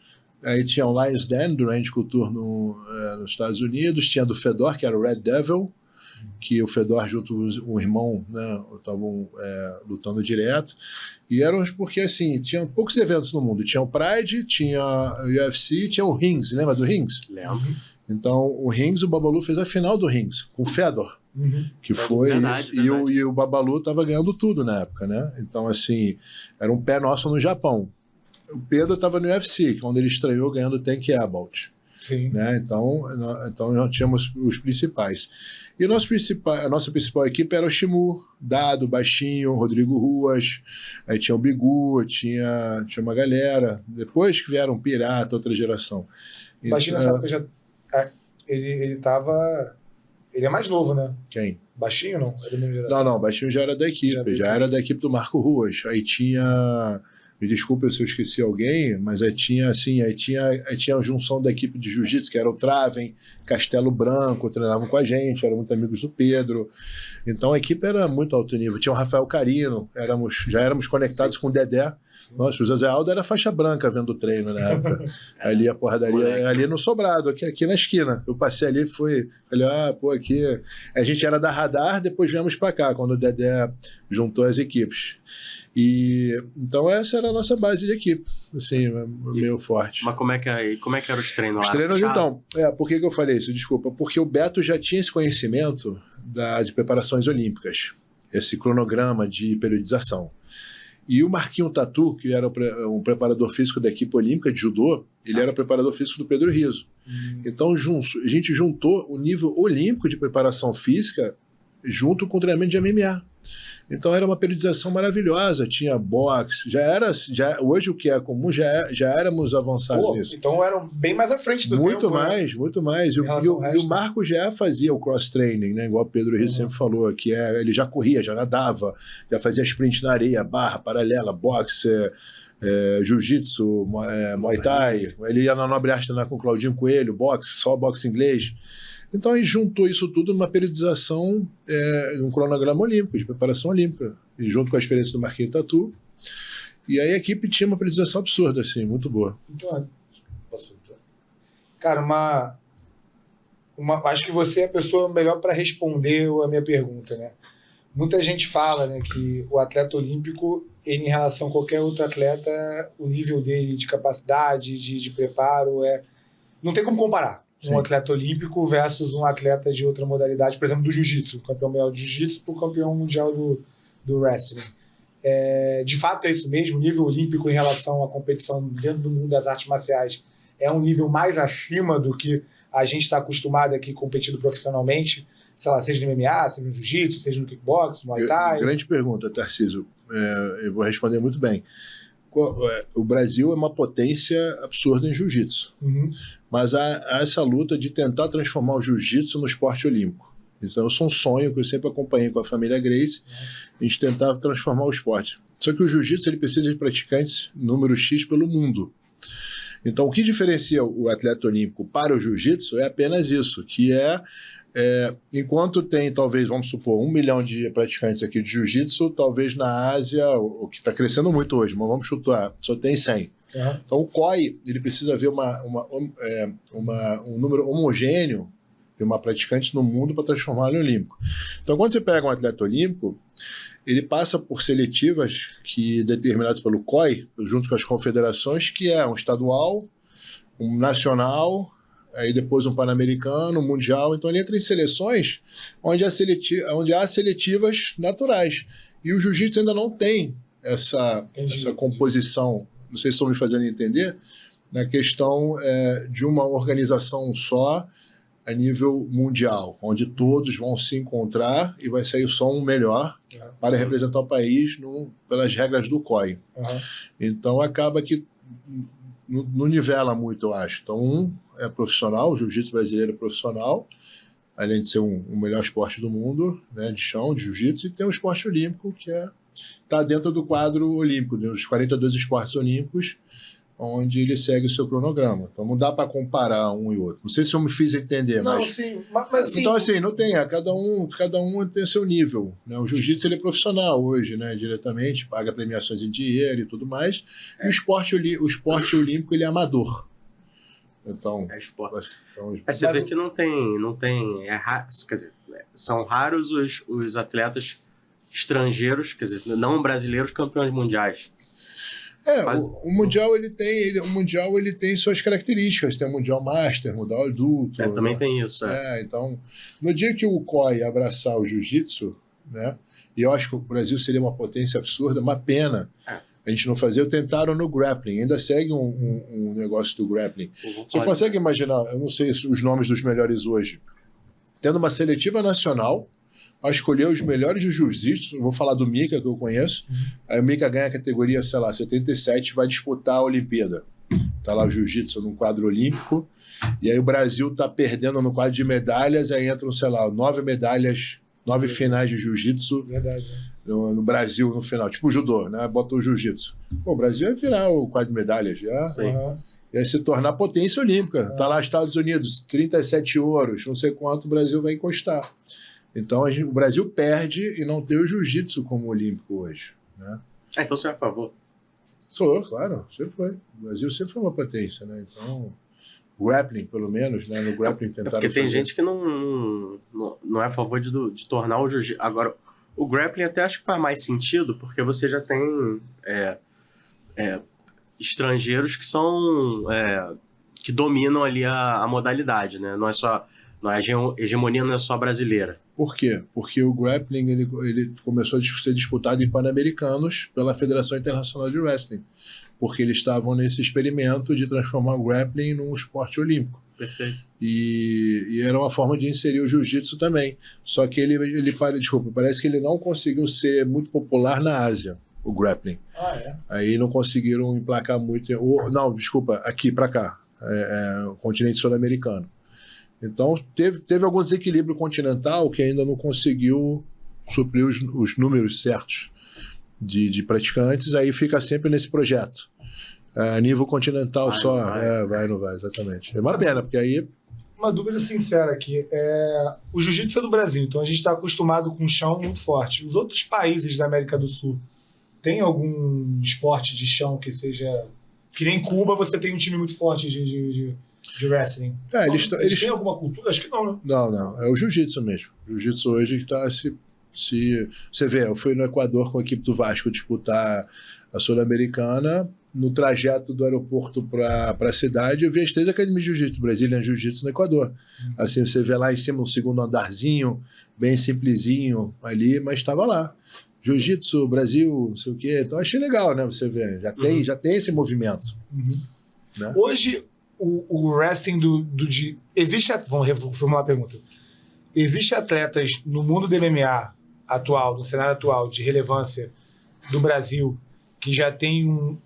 B: aí tinha o Lions Den, do Range Couture nos Estados Unidos, tinha do Fedor, que era o Red Devil, que o Fedor junto com o irmão, né, estavam lutando direto, e eram porque assim, tinha poucos eventos no mundo, tinha o Pride, tinha o UFC, tinha o Rings, lembra do Rings?
C: Lembro.
B: Então o Rings, o Babalu fez a final do Rings, com o Fedor. Que foi
C: verdade.
B: E o Babalu estava ganhando tudo na época, né? Então, assim, era um pé nosso no Japão. O Pedro estava no UFC, que é onde ele estreou ganhando Tank About.
A: Sim.
B: Né? Então nós tínhamos os principais. E a nossa principal equipe era o Shimu, Dado, Baixinho, Rodrigo Ruas, aí tinha o Bigu, tinha uma galera. Depois que vieram Pirata, outra geração.
A: Baixinho nessa época já... Ele tava... Ele é mais novo, né?
B: Quem?
A: Baixinho, não? É da mesma geração?
B: Não, Baixinho já era da equipe. Já era da equipe do Marco Ruas. Aí tinha... Me desculpe se eu esqueci alguém, mas aí tinha a junção da equipe de jiu-jitsu, que era o Traven, Castelo Branco, treinavam com a gente, eram muito amigos do Pedro. Então a equipe era muito alto nível. Tinha o Rafael Carino, já éramos conectados com o Dedé. Nossa, o José Aldo era faixa branca vendo o treino na época. Ali a porradaria, ali no Sobrado, aqui na esquina. Eu passei ali, falei, aqui... A gente era da Radar, depois viemos pra cá, quando o Dedé juntou as equipes. E então essa era a nossa base de equipe, assim, meio forte.
C: Mas como é que eram os treinos lá?
B: Os treinos, então, por que eu falei isso? Desculpa, porque o Beto já tinha esse conhecimento de preparações olímpicas, esse cronograma de periodização. E o Marquinho Tatu, que era um preparador físico da equipe olímpica de judô, ele era preparador físico do Pedro Rizzo. Então a gente juntou o nível olímpico de preparação física junto com o treinamento de MMA. Então era uma periodização maravilhosa, tinha boxe, hoje o que é comum já éramos avançados nisso.
A: Então eram bem mais à frente do
B: muito
A: tempo.
B: Muito mais. E o Marco já fazia o cross-training, né? Igual o Pedro Rizzo sempre falou, que ele já corria, já nadava, já fazia sprint na areia, barra, paralela, boxe, jiu-jitsu, muay thai. Ele ia na Nobre Arte treinar com o Claudinho Coelho, boxe, só boxe inglês. Então a gente juntou isso tudo numa periodização, um cronograma olímpico, de preparação olímpica, e junto com a experiência do Marquinhos Tatu. E aí a equipe tinha uma periodização absurda, assim, muito boa.
A: Muito bom. Cara, acho que você é a pessoa melhor para responder a minha pergunta, né? Muita gente fala, né, que o atleta olímpico, ele, em relação a qualquer outro atleta, o nível dele de capacidade, de preparo, não tem como comparar.
B: Sim.
A: Um atleta olímpico versus um atleta de outra modalidade, por exemplo, do jiu-jitsu, o campeão mundial do jiu-jitsu para o campeão mundial do wrestling. De fato é isso mesmo, o nível olímpico em relação à competição dentro do mundo das artes marciais é um nível mais acima do que a gente está acostumado aqui competindo profissionalmente, sei lá, seja no MMA, seja no jiu-jitsu, seja no kickbox, no Muay Thai.
B: Grande pergunta, Tarcísio. Eu vou responder muito bem. O Brasil é uma potência absurda em jiu-jitsu, mas há essa luta de tentar transformar o jiu-jitsu no esporte olímpico. Então, isso é um sonho que eu sempre acompanhei com a família Gracie, a gente tentar transformar o esporte. Só que o jiu-jitsu ele precisa de praticantes número X pelo mundo. Então, o que diferencia o atleta olímpico para o jiu-jitsu é apenas isso, que enquanto tem, talvez, vamos supor, 1 milhão de praticantes aqui de jiu-jitsu, talvez na Ásia, o que está crescendo muito hoje, mas vamos chutar, só tem 100. Então, o COI, ele precisa ver um número homogêneo de uma praticante no mundo para transformá-lo em olímpico. Então, quando você pega um atleta olímpico, ele passa por seletivas determinadas pelo COI, junto com as confederações, que é um estadual, um nacional, aí depois um pan-americano, um mundial. Então ele entra em seleções onde há seletivas naturais. E o jiu-jitsu ainda não tem essa composição, não sei se estou me fazendo entender, na questão de uma organização só a nível mundial, onde todos vão se encontrar e vai sair só um melhor para representar o país pelas regras do COI. Então acaba que não nivela muito, eu acho. Então é profissional, o jiu-jitsu brasileiro é profissional, além de ser o melhor esporte do mundo, né, de chão, de jiu-jitsu, e tem um esporte olímpico que está dentro do quadro olímpico, dos 42 esportes olímpicos, onde ele segue o seu cronograma. Então não dá para comparar um e outro. Não sei se eu me fiz entender,
A: mas sim.
B: Então assim, não tem, cada um tem o seu nível, né? O jiu-jitsu ele é profissional hoje, né, diretamente, paga premiações em dinheiro e tudo mais, e o esporte olímpico ele é amador. Então,
C: esporte. Você vê que não tem quer dizer, são raros os atletas estrangeiros, quer dizer, não brasileiros campeões mundiais.
B: O Mundial ele tem suas características, tem o Mundial Master, o Mundial Adulto.
C: Também tem isso.
B: Então, no dia que o COI abraçar o Jiu-Jitsu, né, e eu acho que o Brasil seria uma potência absurda, uma pena a gente não fazer. Tentaram no grappling, ainda segue um negócio do grappling. Você consegue imaginar, eu não sei os nomes dos melhores hoje, tendo uma seletiva nacional, a escolher os melhores de jiu-jitsu, vou falar do Mika, que eu conheço, aí o Mika ganha a categoria, sei lá, 77, vai disputar a Olimpíada. Tá lá o jiu-jitsu no quadro olímpico, e aí o Brasil tá perdendo no quadro de medalhas, aí entram, sei lá, 9 medalhas, 9 finais de jiu-jitsu no Brasil no final, tipo o judô, né? Bota o jiu-jitsu. O Brasil vai virar o quadro de medalhas já. E aí se tornar potência olímpica. Tá lá Estados Unidos, 37 ouros, não sei quanto o Brasil vai encostar. Então o Brasil perde e não tem o jiu-jitsu como olímpico hoje, né?
C: Então você é a favor?
B: Sou eu, claro, sempre foi. O Brasil sempre foi uma potência, né? Então, grappling, pelo menos, né? No grappling tentaram
C: porque tem gente que não é a favor de tornar o jiu-jitsu. Agora, o grappling até acho que faz mais sentido, porque você já tem estrangeiros que são que dominam ali a modalidade, né? Não é só a hegemonia não é só brasileira.
B: Por quê? Porque o grappling ele começou a ser disputado em Pan-Americanos pela Federação Internacional de Wrestling, porque eles estavam nesse experimento de transformar o grappling num esporte olímpico.
C: Perfeito.
B: E era uma forma de inserir o jiu-jitsu também. Só que parece que ele não conseguiu ser muito popular na Ásia, o grappling. Aí não conseguiram emplacar muito. Aqui para cá, o continente sul-americano. Então, teve algum desequilíbrio continental que ainda não conseguiu suprir os números certos de praticantes, aí fica sempre nesse projeto. A nível continental não vai, exatamente. É uma pena, porque aí
A: Uma dúvida sincera aqui. O jiu-jitsu é do Brasil, então a gente está acostumado com um chão muito forte. Os outros países da América do Sul tem algum esporte de chão que seja... Que nem Cuba, você tem um time muito forte de wrestling. Eles têm alguma cultura? Acho que não, né?
B: Não. É o jiu-jitsu mesmo. O jiu-jitsu hoje está Você vê, eu fui no Equador com a equipe do Vasco disputar a Sul-Americana. No trajeto do aeroporto para a cidade, eu vi as 3 academias de jiu-jitsu, Brazilian Jiu-Jitsu no Equador. Assim, você vê lá em cima um segundo andarzinho, bem simplesinho ali, mas estava lá. Jiu-jitsu, Brasil, não sei o quê. Então achei legal, né? Você vê, já tem esse movimento. Né?
A: Hoje, o wrestling existe... Vamos reformular a pergunta. Existem atletas no mundo do MMA atual, no cenário atual, de relevância do Brasil, que já tem um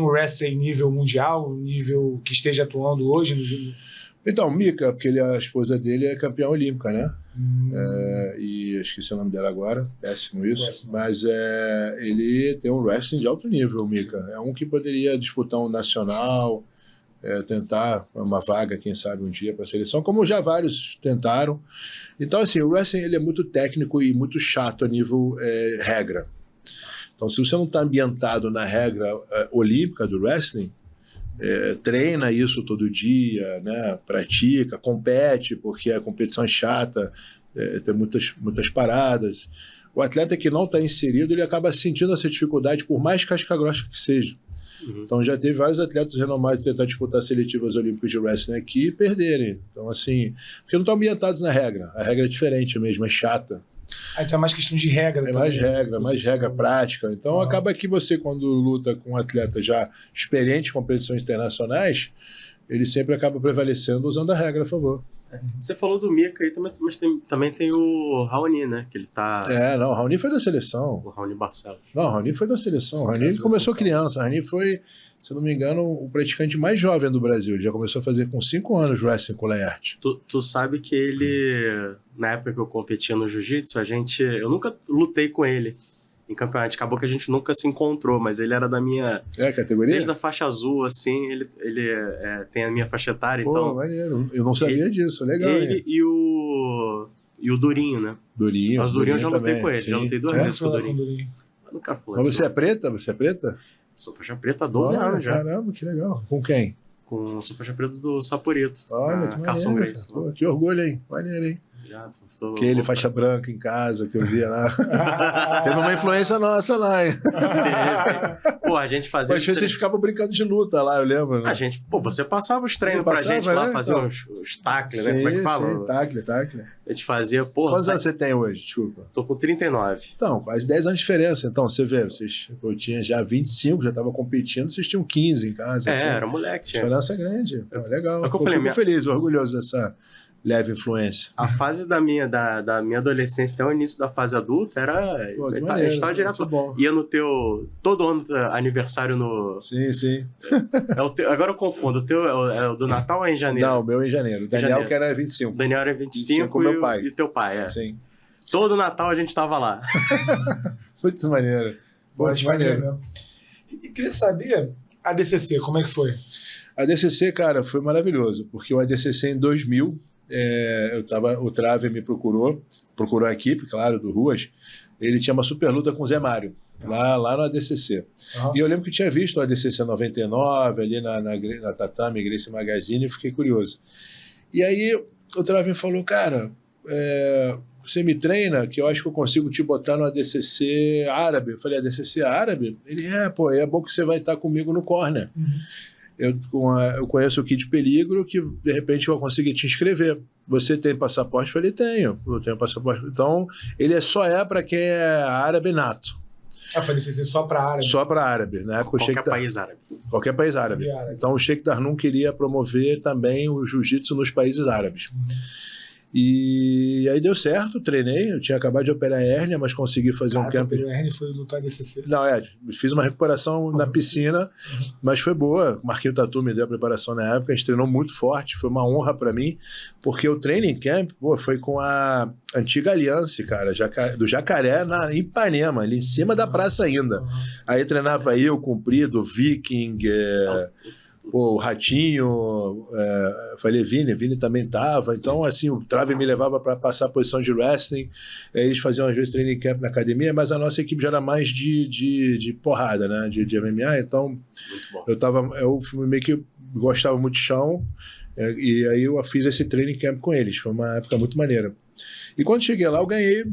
A: wrestling nível mundial, nível que esteja atuando hoje no...
B: Então, Mika, porque a esposa dele é campeã olímpica, né? E eu esqueci o nome dela agora, péssimo isso, mas ele tem um wrestling de alto nível, o Mika. Sim. É um que poderia disputar um nacional, tentar uma vaga, quem sabe, um dia para a seleção, como já vários tentaram. Então, assim, o wrestling ele é muito técnico e muito chato a nível regra. Então, se você não está ambientado na regra olímpica do wrestling, treina isso todo dia, né? Pratica, compete, porque a competição é chata, tem muitas paradas. O atleta que não está inserido, ele acaba sentindo essa dificuldade, por mais casca grossa que seja. Então já teve vários atletas renomados tentar disputar seletivas olímpicas de wrestling aqui e perderem. Então, assim, porque não estão ambientados na regra. A regra é diferente mesmo, é chata.
A: Então é mais questão de regra.
B: Mais regra prática. Então acaba que você, quando luta com um atleta já experiente em competições internacionais, ele sempre acaba prevalecendo usando a regra a favor.
C: Você falou do Mika aí, mas também tem o Raoni, né? Que ele tá...
B: o Raoni foi da seleção.
C: O Raoni Barcelos.
B: Não, o Raoni foi da seleção. O Raoni começou criança. O Raoni foi, se não me engano, o praticante mais jovem do Brasil. Ele já começou a fazer com 5 anos wrestling com Laerte.
C: Tu sabe que ele, na época que eu competia no jiu-jitsu, eu nunca lutei com ele em campeonato. Acabou que a gente nunca se encontrou, mas ele era da minha...
B: categoria?
C: Desde a faixa azul, assim, ele tem a minha faixa etária, então...
B: maneiro. Eu não sabia disso, legal.
C: Ele e o Durinho, né?
B: Mas
C: o Durinho eu já lutei
B: também,
C: com ele,
B: sim.
C: já lutei 2 vezes com o Durinho. Eu nunca falei.
B: Mas você é preta? Você é preta?
C: Sou faixa preta há 12 anos já.
B: Caramba, que legal. Com quem?
C: Sou faixa preta do Saporito.
B: Olha, que
C: Carson
B: maneiro.
C: Grace.
B: Pô, que orgulho, hein? Maneiro, hein? Aquele faixa branca em casa que eu via lá. Teve uma influência nossa lá, hein?
C: Pô, a gente fazia...
B: Mas vocês ficavam brincando de luta lá, eu lembro. Né?
C: Você passava os treinos pra gente lá, fazia os tacles, né? Como é que fala?
B: Sim, tacle.
C: A gente fazia,
B: Quantos anos você tem hoje? Desculpa.
C: Tô com 39.
B: Então, quase 10 anos de diferença. Então, você vê, eu tinha já 25, já tava competindo, vocês tinham 15 em casa. Assim.
C: Era moleque.
B: Diferença grande. Legal.
C: Eu fico
B: feliz, orgulhoso dessa leve influência.
C: A fase da minha adolescência até o início da fase adulta era... a gente tava direto. Ia no teu... Todo ano aniversário no...
B: Sim.
C: Agora eu confundo. O teu é o do Natal ou é em janeiro?
B: Não, o meu é em janeiro. O Daniel que era 25.
C: Daniel era 25
B: meu pai.
C: E teu pai,
B: Sim.
C: Todo Natal a gente tava lá.
B: Muito maneiro.
A: Muito maneiro mesmo. E queria saber, a ADCC, como é que foi?
B: A ADCC, cara, foi maravilhoso. Porque o ADCC em 2000... o Trave me procurou a equipe, claro, do Ruas. Ele tinha uma super luta com o Zé Mário, lá no ADCC. E eu lembro que tinha visto o ADCC 99 ali na Tatame, Gracie Magazine, e fiquei curioso. E aí o Trave falou, cara, você me treina, que eu acho que eu consigo te botar no ADCC árabe. Eu falei, ADCC árabe? Ele, é bom que você vai estar comigo no corner. Eu conheço o Kid Peligro, que de repente eu vou conseguir te inscrever. Você tem passaporte? Eu falei, tenho. Eu tenho passaporte. Então, ele só para quem é árabe nato.
A: Foi ADCC só para árabe?
B: Só para árabe. Na época,
C: país árabe.
B: Qualquer país árabe. Então, o Sheikh Darnum queria promover também o jiu-jitsu nos países árabes. E aí deu certo, treinei. Eu tinha acabado de operar a hérnia, mas consegui fazer um camp.
A: A hérnia foi lutar ADCC?
B: Não, fiz uma recuperação na piscina, mas foi boa. O Marquinhos Tatu me deu a preparação na época, a gente treinou muito forte, foi uma honra para mim, porque o training camp foi com a antiga Aliança, cara, do Jacaré, em Ipanema, ali em cima da praça ainda. Aí treinava eu, Comprido, Viking... Pô, o Ratinho, falei, Vini também tava. Então, assim, o Trave me levava para passar a posição de wrestling. Eles faziam, às vezes, training camp na academia, mas a nossa equipe já era mais de porrada, né? De MMA. Então, eu meio que gostava muito de chão. E aí eu fiz esse training camp com eles. Foi uma época muito maneira. E quando cheguei lá, eu ganhei,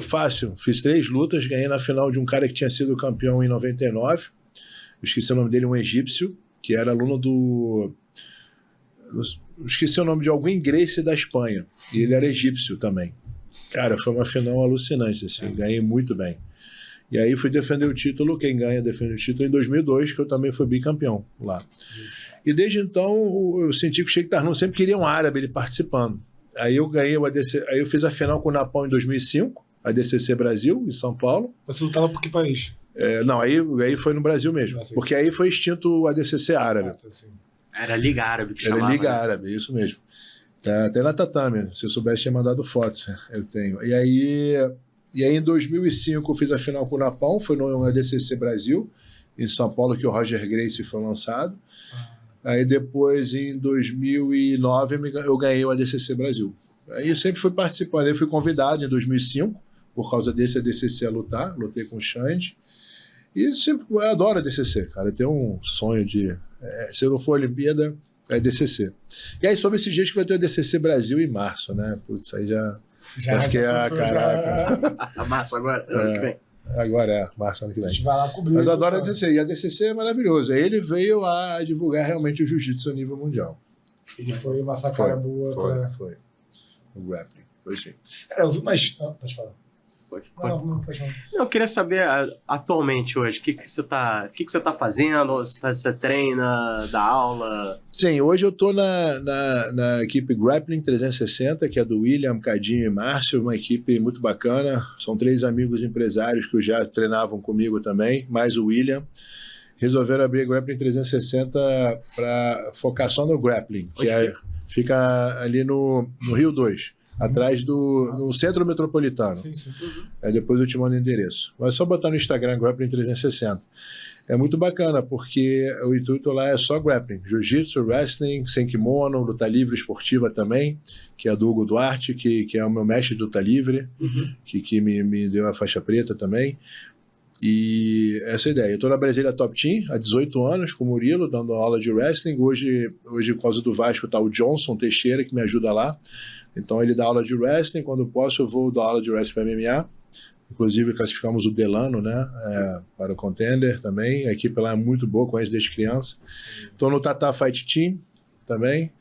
B: fácil. Fiz 3 lutas, ganhei na final de um cara que tinha sido campeão em 99. Eu esqueci o nome dele, um egípcio, que era aluno esqueci o nome de algum inglês da Espanha. E ele era egípcio também. Cara, foi uma final alucinante, assim. Ganhei muito bem. E aí fui defender o título, quem ganha defende o título, em 2002, que eu também fui bicampeão lá. E desde então, eu senti que o Sheik Tarnoun sempre queria um árabe ele participando. Aí eu ganhei o ADC, aí eu fiz a final com o Napão em 2005, ADCC Brasil, em São Paulo.
A: Você lutava por que país?
B: Não, aí foi no Brasil mesmo. Porque aí foi extinto o ADCC árabe.
C: Era Liga Árabe que chamava.
B: Era Liga Árabe, isso mesmo. Até na tatame, se eu soubesse, tinha mandado fotos. Eu tenho. E aí em 2005 eu fiz a final com o Napão, foi no ADCC Brasil, em São Paulo, que o Roger Gracie foi lançado. Aí depois, em 2009, eu ganhei o ADCC Brasil. Aí eu sempre fui participando. Eu fui convidado em 2005, por causa desse ADCC a lutar. Lutei com o Xande. E eu adoro ADCC, cara. Eu tenho um sonho de... se eu não for Olimpíada, é ADCC. E aí, sobre esses dias que vai ter o ADCC Brasil em março, né? Putz, aí já fiquei, caraca.
C: A março agora? Ano que vem.
B: Agora março, ano que vem.
A: A gente vai lá cobrir.
B: Mas eu adoro a ADCC. E a ADCC é maravilhoso. Aí ele veio a divulgar realmente o jiu-jitsu a nível mundial.
A: Ele foi uma sacada boa.
B: Foi. O grappling. Foi sim.
A: Eu vi mais... Não, pode falar.
C: Pode
A: falar.
C: Eu queria saber, atualmente, hoje, o que você tá fazendo? Você treina, dá aula?
B: Sim, hoje eu tô na equipe Grappling 360, que é do William, Cadinho e Márcio, uma equipe muito bacana. São 3 amigos empresários que já treinavam comigo também, mais o William. Resolveram abrir Grappling 360 para focar só no grappling, que fica ali no Rio 2. Atrás no centro metropolitano.
A: Sim.
B: Depois eu te mando o endereço. Mas é só botar no Instagram Grappling 360. É muito bacana, porque o intuito lá é só grappling. Jiu-jitsu, wrestling, sem kimono, luta livre esportiva também, que é do Hugo Duarte, que é o meu mestre de luta livre, que me deu a faixa preta também. E essa é a ideia. Eu estou na Brasília Top Team há 18 anos com o Murilo, dando aula de wrestling. Hoje por causa do Vasco, está o Johnson Teixeira, que me ajuda lá. Então ele dá aula de wrestling. Quando posso, eu vou dar aula de wrestling para MMA. Inclusive, classificamos o Delano, né, para o Contender também. A equipe lá é muito boa, conheço desde criança. Estou no Tata Fight Team também.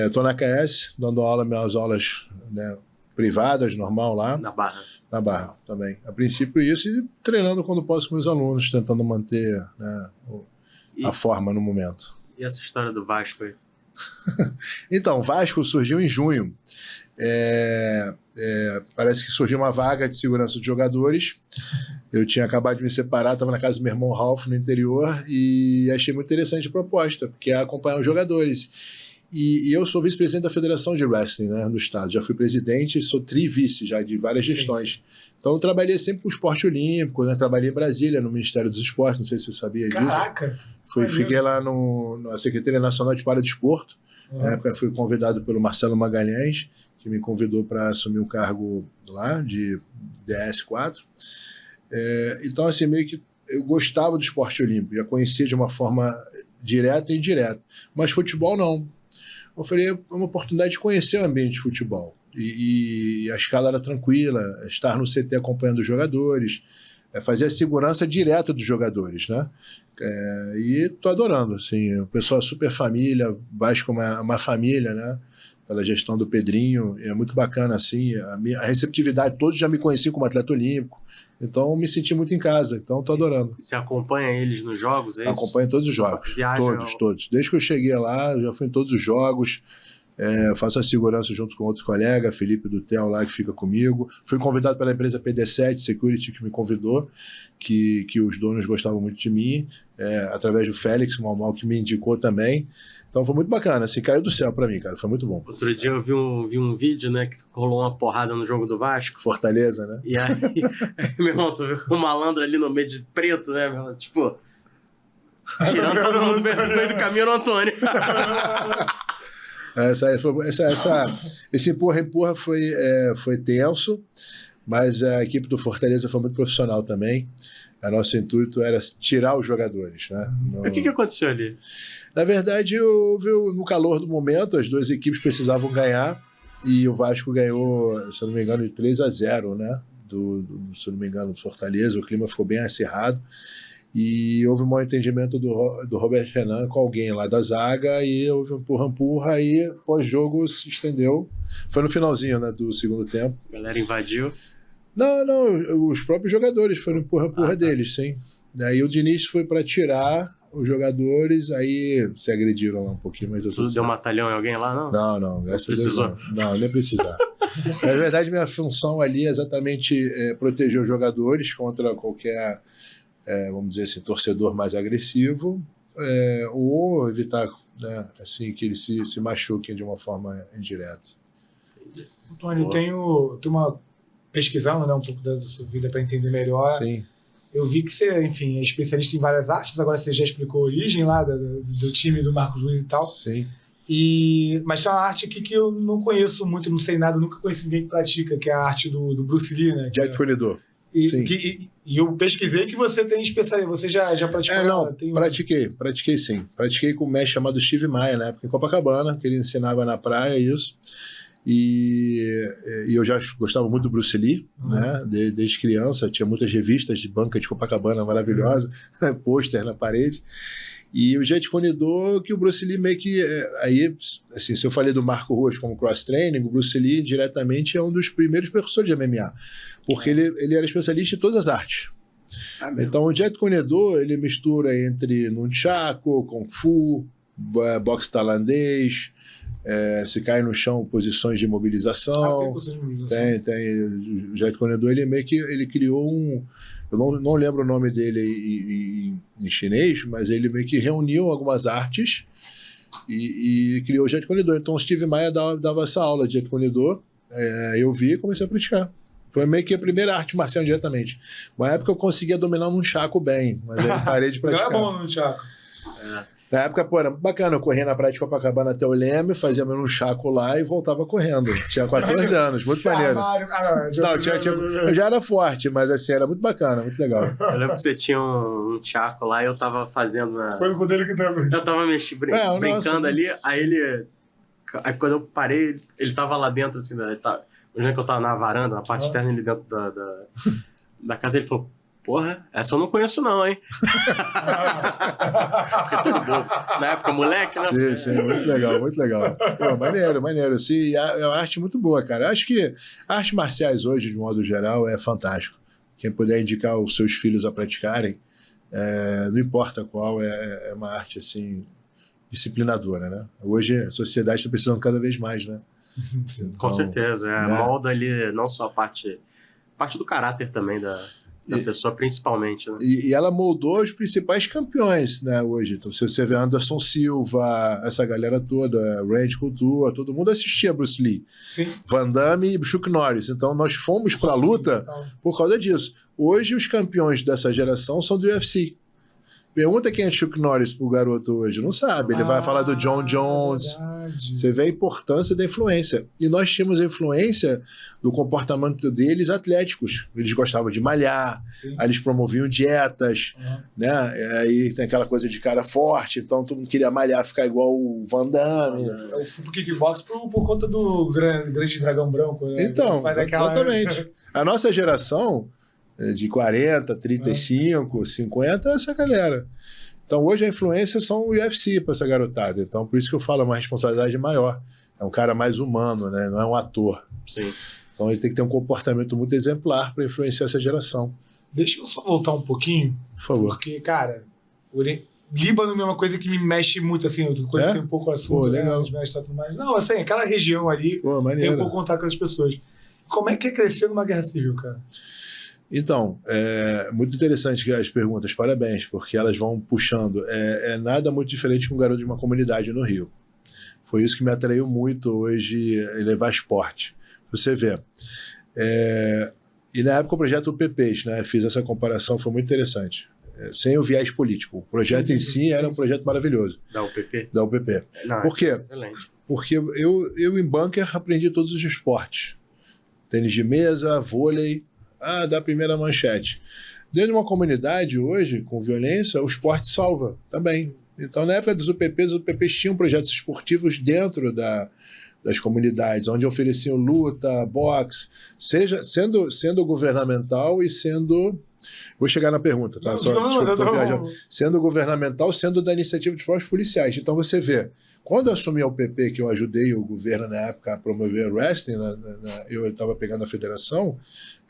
B: Estou na KS, dando minhas aulas, né, privadas, normal lá. Na Barra também. A princípio isso, e treinando quando posso com meus alunos, tentando manter, né, a forma no momento.
C: E essa história do Vasco aí?
B: Então, o Vasco surgiu em junho. Parece que surgiu uma vaga de segurança de jogadores. Eu tinha acabado de me separar, estava na casa do meu irmão Ralph, no interior, e achei muito interessante a proposta, porque é acompanhar os jogadores. E eu sou vice-presidente da Federação de Wrestling, né, no estado. Já fui presidente, sou tri-vice já de várias gestões. Sim. Então eu trabalhei sempre com o esporte olímpico, né? Trabalhei em Brasília, no Ministério dos Esportes, não sei se você sabia disso.
A: Caraca!
B: Fiquei lá na Secretaria Nacional de Paradesporto. Na época fui convidado pelo Marcelo Magalhães, que me convidou para assumir um cargo lá de DS4. Então, assim, meio que eu gostava do esporte olímpico, já conhecia de uma forma direta e indireta. Mas futebol não. Eu falei, é uma oportunidade de conhecer o ambiente de futebol. E a escala era tranquila, estar no CT acompanhando os jogadores, fazer a segurança direta dos jogadores, né? E tô adorando, assim, o pessoal é super família, Vasco é uma família, né? Pela gestão do Pedrinho, é muito bacana, assim, a receptividade, todos já me conheciam como atleta olímpico, então me senti muito em casa, então tô adorando.
C: Você acompanha eles nos jogos, é isso?
B: Acompanho todos os jogos, todos. Desde que eu cheguei lá, eu já fui em todos os jogos, faço a segurança junto com outro colega, Felipe Dutel lá, que fica comigo. Fui convidado pela empresa PD7 Security, que me convidou, que os donos gostavam muito de mim, através do Félix Malmal, que me indicou também. Então foi muito bacana, assim, caiu do céu pra mim, cara, foi muito bom.
C: Outro dia eu vi um vídeo, né, que rolou uma porrada no jogo do Vasco.
B: Fortaleza, né?
C: E aí, meu irmão, tu viu um malandro ali no meio de preto, né, meu irmão? Tipo, Tirando todo mundo no meio do caminho no Antônio.
B: Esse empurra-empurra foi tenso, mas a equipe do Fortaleza foi muito profissional também. O nosso intuito era tirar os jogadores, né?
C: O que aconteceu ali?
B: Na verdade, houve, no calor do momento, as duas equipes precisavam ganhar e o Vasco ganhou, se eu não me engano, de 3-0, né? Se eu não me engano, do Fortaleza. O clima ficou bem acirrado e houve um mau entendimento do Robert Renan com alguém lá da zaga e houve um empurra-empurra e pós-jogo se estendeu. Foi no finalzinho, né, do segundo tempo.
C: A galera invadiu.
B: Não, os próprios jogadores foram empurra-empurra deles, sim. Aí o Diniz foi para tirar os jogadores, aí se agrediram lá um pouquinho, mas
C: tudo deu matalhão em alguém lá, não?
B: Não, graças a Deus não, nem precisar. Na verdade, minha função ali é exatamente proteger os jogadores contra qualquer, vamos dizer assim, torcedor mais agressivo, ou evitar, né, assim, que eles se machuquem de uma forma indireta.
A: Antônio, tem uma pesquisando, né, um pouco da sua vida para entender melhor.
B: Sim.
A: Eu vi que você, enfim, é especialista em várias artes, agora você já explicou a origem lá do time do Marcos Luiz e tal.
B: Sim.
A: Mas tem uma arte aqui que eu não conheço muito, não sei nada, nunca conheci ninguém que pratica, que é a arte do Bruce Lee, né?
B: Jet Corredor.
A: E eu pesquisei que você tem especialidade, você já praticou?
B: Não, pratiquei sim. Pratiquei com um mestre chamado Steve Maia, na época em Copacabana, que ele ensinava na praia isso. E eu já gostava muito do Bruce Lee, né? Desde criança, tinha muitas revistas de banca de Copacabana maravilhosa, pôster na parede. E o Jet Corredor, que o Bruce Lee meio que... aí, assim, se eu falei do Marco Ruas como cross-training, o Bruce Lee diretamente é um dos primeiros professores de MMA, porque ele era especialista em todas as artes. Então o Jet Corredor, ele mistura entre nunchaku, kung fu, boxe tailandês, se cai no chão, posições de imobilização.
A: Tem posições de imobilização.
B: Tem. O Jet Corredor, ele meio que ele criou eu não lembro o nome dele em chinês, mas ele meio que reuniu algumas artes e criou o Jet Corredor. Então o Steve Maia dava essa aula de Jet Corredor, eu vi e comecei a praticar. Foi meio que a primeira arte marcial diretamente. Uma época eu conseguia dominar num chaco bem, mas aí parei de praticar.
A: Não é bom no chaco.
B: Na época, pô, era bacana, eu corria na praia de Copacabana até o Leme, fazia meu chaco lá e voltava correndo. Tinha 14 anos, muito maneiro. Eu já era forte, mas assim, era muito bacana, muito legal.
C: Eu lembro que você tinha um chaco lá e eu tava fazendo...
A: Foi com dele que tava...
C: Eu tava brincando ali, aí quando eu parei, ele tava lá dentro, assim, onde que eu tava na varanda, na parte externa, ele dentro da casa, ele falou... Porra, essa eu não conheço não, hein? Fiquei todo bobo. Na época, moleque, né?
B: Sim, muito legal, muito legal. Pô, maneiro. Sim, é uma arte muito boa, cara. Acho que artes marciais hoje, de modo geral, é fantástico. Quem puder indicar os seus filhos a praticarem, não importa qual, é uma arte, assim, disciplinadora, né? Hoje a sociedade está precisando cada vez mais, né?
C: Então, com certeza. Molda ali não só a parte do caráter também da pessoa, principalmente, né?
B: E ela moldou os principais campeões, né, hoje. Então, se você vê Anderson Silva, essa galera toda, Randy Couture, todo mundo assistia Bruce Lee.
A: Sim.
B: Van Damme e Chuck Norris. Então, nós fomos pra luta por causa disso. Hoje, os campeões dessa geração são do UFC. Pergunta quem é Chuck Norris pro garoto hoje. Não sabe. Ele vai falar do John Jones.
A: Verdade.
B: Você vê a importância da influência. E nós tínhamos a influência do comportamento deles atléticos. Eles gostavam de malhar, aí eles promoviam dietas, né? Aí tem aquela coisa de cara forte, então todo mundo queria malhar, ficar igual o Van Damme.
A: Eu fui pro kickbox por conta do grande dragão branco, né?
B: Então, exatamente. A nossa geração... de 40, 35, 50, essa galera. Então hoje a influência são o UFC para essa garotada. Então por isso que eu falo, é uma responsabilidade maior. É um cara mais humano, né? Não é um ator.
C: Sim.
B: Então ele tem que ter um comportamento muito exemplar para influenciar essa geração.
A: Deixa eu só voltar um pouquinho.
B: Por favor.
A: Porque, cara, Líbano é uma coisa que me mexe muito, assim, outra coisa que tem um pouco assunto,
B: legal.
A: Né? Tudo mais. Não, assim, aquela região ali tem um pouco contato com as pessoas. Como é que é crescer numa guerra civil, cara?
B: Então, é muito interessante as perguntas, parabéns, porque elas vão puxando. É nada muito diferente com um garoto de uma comunidade no Rio. Foi isso que me atraiu muito hoje, levar esporte. Você vê. E na época o projeto UPPs, né? Fiz essa comparação, foi muito interessante. sem o viés político. O projeto em si era um projeto maravilhoso.
C: Da UPP?
B: Da UPP.
C: Não,
B: Por quê?
C: Excelente.
B: Porque eu em bunker aprendi todos os esportes. Tênis de mesa, vôlei, da primeira manchete. Dentro de uma comunidade hoje, com violência, o esporte salva também. Então, na época dos UPPs, os UPPs tinham projetos esportivos dentro das comunidades, onde ofereciam luta, boxe, sendo governamental e sendo... Vou chegar na pergunta, tá? Sendo governamental, sendo da iniciativa dos próprios policiais. Então, você vê, quando eu assumi a UPP, que eu ajudei o governo na época a promover o wrestling, eu estava pegando a federação,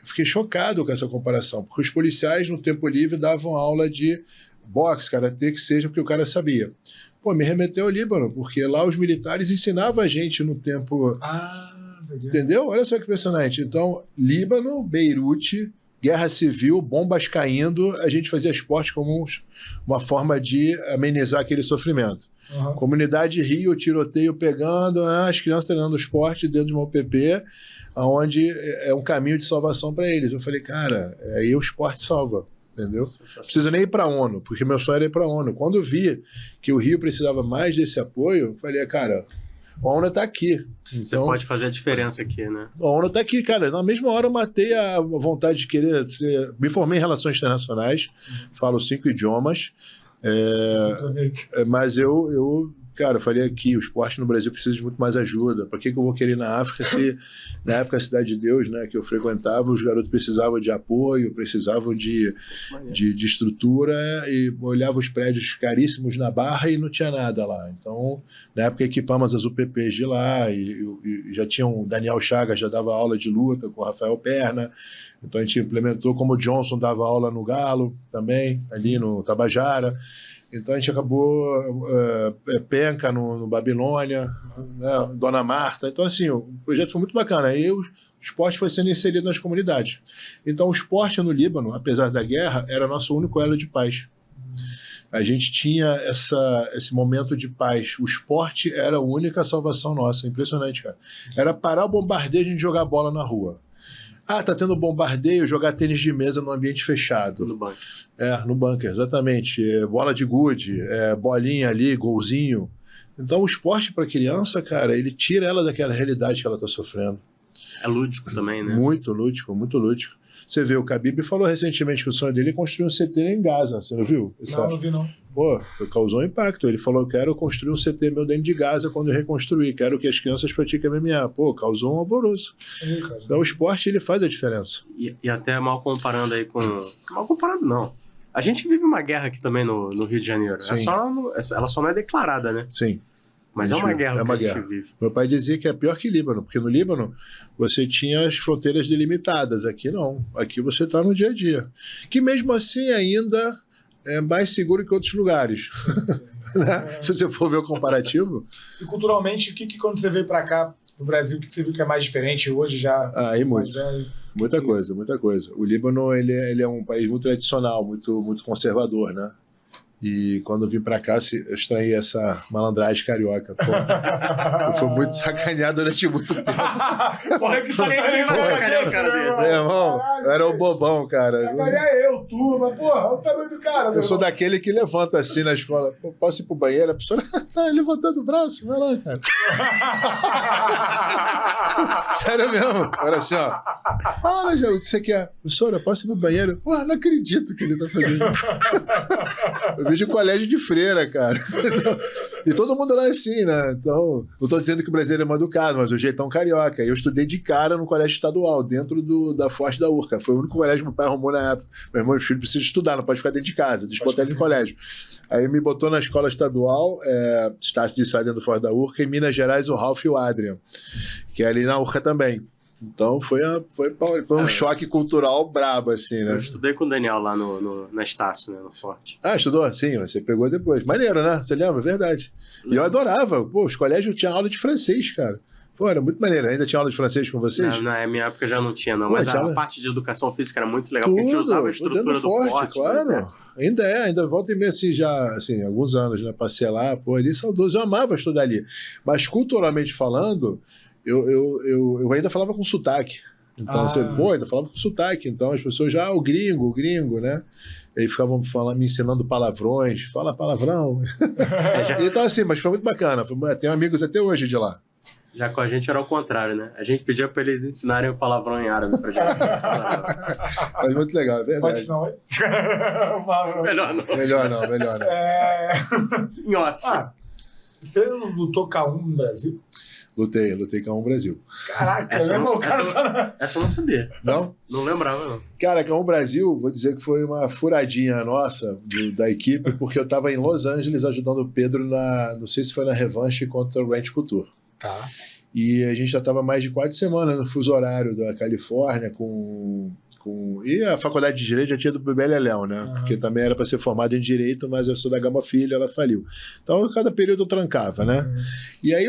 B: eu fiquei chocado com essa comparação, porque os policiais, no tempo livre, davam aula de boxe, karatê, que seja, porque o cara sabia. Pô, me remeteu ao Líbano, porque lá os militares ensinavam a gente no tempo... Entendeu? Olha só que impressionante. Então, Líbano, Beirute, guerra civil, bombas caindo, a gente fazia esporte como uma forma de amenizar aquele sofrimento. Uhum. Comunidade Rio, tiroteio pegando, as crianças treinando esporte dentro de uma UPP, onde é um caminho de salvação para eles. Eu falei, cara, aí o esporte salva. Entendeu? Não preciso nem ir para a ONU, porque meu sonho era ir para a ONU. Quando eu vi que o Rio precisava mais desse apoio, eu falei, cara, a ONU está aqui.
C: Você pode fazer a diferença aqui, né?
B: A ONU está aqui, cara. Na mesma hora eu matei a vontade de querer me formei em Relações Internacionais, falo 5 idiomas, mas cara, eu falei aqui, o esporte no Brasil precisa de muito mais ajuda. Para que eu vou querer ir na África se, na época, a Cidade de Deus, né, que eu frequentava, os garotos precisavam de apoio, precisavam de estrutura, e olhava os prédios caríssimos na Barra e não tinha nada lá. Então, na época, equipamos as UPPs de lá, e já tinha o Daniel Chagas, já dava aula de luta com o Rafael Perna. Então, a gente implementou, como o Johnson dava aula no Galo também, ali no Tabajara. Então a gente acabou Penca no Babilônia, né, Dona Marta. Então, assim, o projeto foi muito bacana. Aí o esporte foi sendo inserido nas comunidades. Então, o esporte no Líbano, apesar da guerra, era nosso único elo de paz. A gente tinha esse momento de paz. O esporte era a única salvação nossa. Impressionante, cara. Era parar o bombardeio e a gente jogar bola na rua. Tá tendo bombardeio, jogar tênis de mesa no ambiente fechado.
C: No bunker.
B: No bunker, exatamente. Bola de gude, bolinha ali, golzinho. Então, o esporte para criança, cara, ele tira ela daquela realidade que ela está sofrendo.
C: É lúdico também, né?
B: Muito lúdico, muito lúdico. Você vê, o Khabib falou recentemente que o sonho dele é construir um CT em Gaza. Você não viu?
A: Não vi não.
B: Pô, causou um impacto. Ele falou, quero construir um CT meu dentro de Gaza quando eu reconstruir. Quero que as crianças pratiquem MMA. Pô, causou um alvoroço. Então o esporte, ele faz a diferença.
C: E até mal comparando aí com... Mal comparando, não. A gente vive uma guerra aqui também no Rio de Janeiro. Ela só não é declarada, né?
B: Sim.
C: Mas é uma guerra que a gente vive.
B: Meu pai dizia que é pior que Líbano, porque no Líbano você tinha as fronteiras delimitadas. Aqui não. Aqui você está no dia a dia. Que mesmo assim ainda é mais seguro que outros lugares. Né? Se você for ver o comparativo.
A: E culturalmente, o que quando você veio para cá, no Brasil, o que você viu que é mais diferente hoje já?
B: Muito. Muita coisa. O Líbano ele é um país muito tradicional, muito, muito conservador, né? E quando eu vim pra cá, eu estranhei essa malandragem carioca. Pô, eu fui muito sacaneado durante muito tempo.
A: Porra, que sacaneia o cara desse.
B: Irmão, eu era o bobão, cara.
A: Sacaneia mas porra, olha o tamanho do cara.
B: Eu sou daquele que levanta assim na escola. Posso ir pro banheiro? A pessoa tá levantando o braço, vai lá, cara. Sério mesmo. Era assim, ó. Olha, já, o que você quer? Professora, posso ir no banheiro? Porra, não acredito que ele tá fazendo isso. Eu vi de colégio de freira, cara. Então, e todo mundo lá é assim, né? Então, não tô dizendo que o brasileiro é mal educado, mas o jeitão carioca. Eu estudei de cara no colégio estadual, dentro da Forte da Urca. Foi o único colégio que meu pai arrumou na época. Meu irmão e filho precisam estudar, não pode ficar dentro de casa, deixa eu botar ele no colégio. Aí me botou na escola estadual, Estácio de Sá dentro do Forte da Urca, em Minas Gerais, o Ralph e o Adrian, que é ali na Urca também. Então foi um choque cultural brabo, assim, né?
C: Eu estudei com o Daniel lá na Estácio, né? No Forte.
B: Estudou? Sim, você pegou depois. Maneiro, né? Você lembra? Verdade. E eu adorava. Pô, os colégios tinham aula de francês, cara. Pô, era muito maneiro. Ainda tinha aula de francês com vocês?
C: Não, na minha época já não tinha, não. Mas a parte de educação física era muito legal, porque a gente usava a estrutura do Forte,
B: claro. Ainda volta e meia, assim, já, assim, alguns anos, né? Passei lá, pô, ali saudoso. Eu amava estudar ali. Mas culturalmente falando, eu ainda falava com sotaque. Então você, ainda falava com sotaque, então as pessoas já, o gringo, né? Aí ficavam me ensinando palavrões, fala palavrão. Então assim, mas foi muito bacana, tenho amigos até hoje de lá.
C: Já com a gente era o contrário, né? A gente pedia pra eles ensinarem o palavrão em árabe pra gente.
B: Mas muito legal, é verdade.
A: Pode não, hein?
C: Melhor não.
B: Melhor não.
A: Em off. Você não lutou K1 no Brasil?
B: Lutei K1 Brasil.
A: Caraca,
C: essa eu não sabia.
B: Não?
C: Não lembrava, não.
B: Cara, K1 Brasil, vou dizer que foi uma furadinha nossa da equipe, porque eu tava em Los Angeles ajudando o Pedro não sei se foi na revanche contra o Ranch Couture.
A: Tá.
B: E a gente já estava mais de 4 semanas no fuso horário da Califórnia e a faculdade de Direito já tinha do Beleléu, né?
A: Uhum.
B: Porque também era para ser formado em Direito, mas eu sou da Gama Filho, ela faliu. Então, cada período eu trancava, né?
A: Uhum.
B: E aí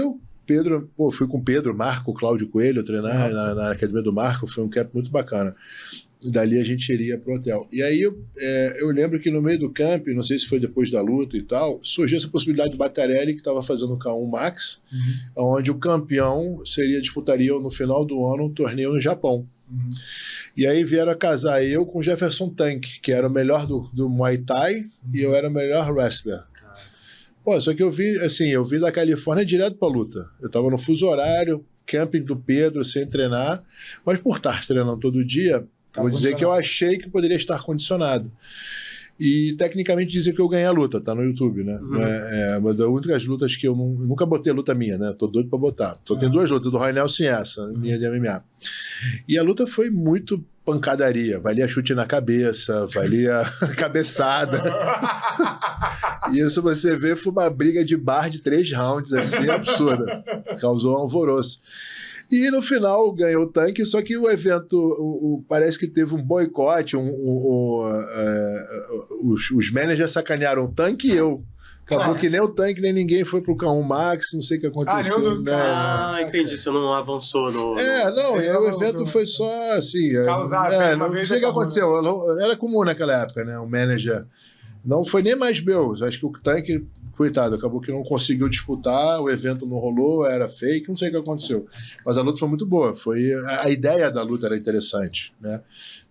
B: fui com o Pedro, Marco, Cláudio Coelho, treinar na Academia do Marco, foi um camp muito bacana. Dali a gente iria pro hotel. E aí eu lembro que no meio do camp, não sei se foi depois da luta e tal, surgiu essa possibilidade do Batarelli, que estava fazendo o K1 Max, onde o campeão disputaria no final do ano um torneio no Japão. E aí vieram a casar eu com o Jefferson Tank, que era o melhor do Muay Thai e eu era o melhor wrestler. Pô, só que eu vim da Califórnia direto pra luta. Eu tava no fuso horário, camping do Pedro, sem treinar, mas por estar treinando todo dia, vou dizer que eu achei que poderia estar condicionado. E tecnicamente dizem que eu ganhei a luta, tá no YouTube, né? Uma das únicas lutas que eu nunca botei luta minha, né? Tô doido pra botar. Só tem 2 lutas, do Roy Nelson e essa, minha de MMA. E a luta foi muito pancadaria, valia chute na cabeça, valia cabeçada. E se você ver, foi uma briga de bar de 3 rounds, assim, absurda. Causou um alvoroço. E no final ganhou o Tanque, só que o evento parece que teve um boicote, os managers sacanearam o Tanque e eu. Acabou que nem o Tanque, nem ninguém foi pro K1 Max, não sei o que aconteceu.
C: Entendi, você não avançou no...
B: E aí o evento foi só assim... não sei o que aconteceu, era comum naquela época, né, o manager... Não foi nem mais meu, acho que o Tanque... Coitado, acabou que não conseguiu disputar, o evento não rolou, era fake, não sei o que aconteceu. Mas a luta foi muito boa, a ideia da luta era interessante, né?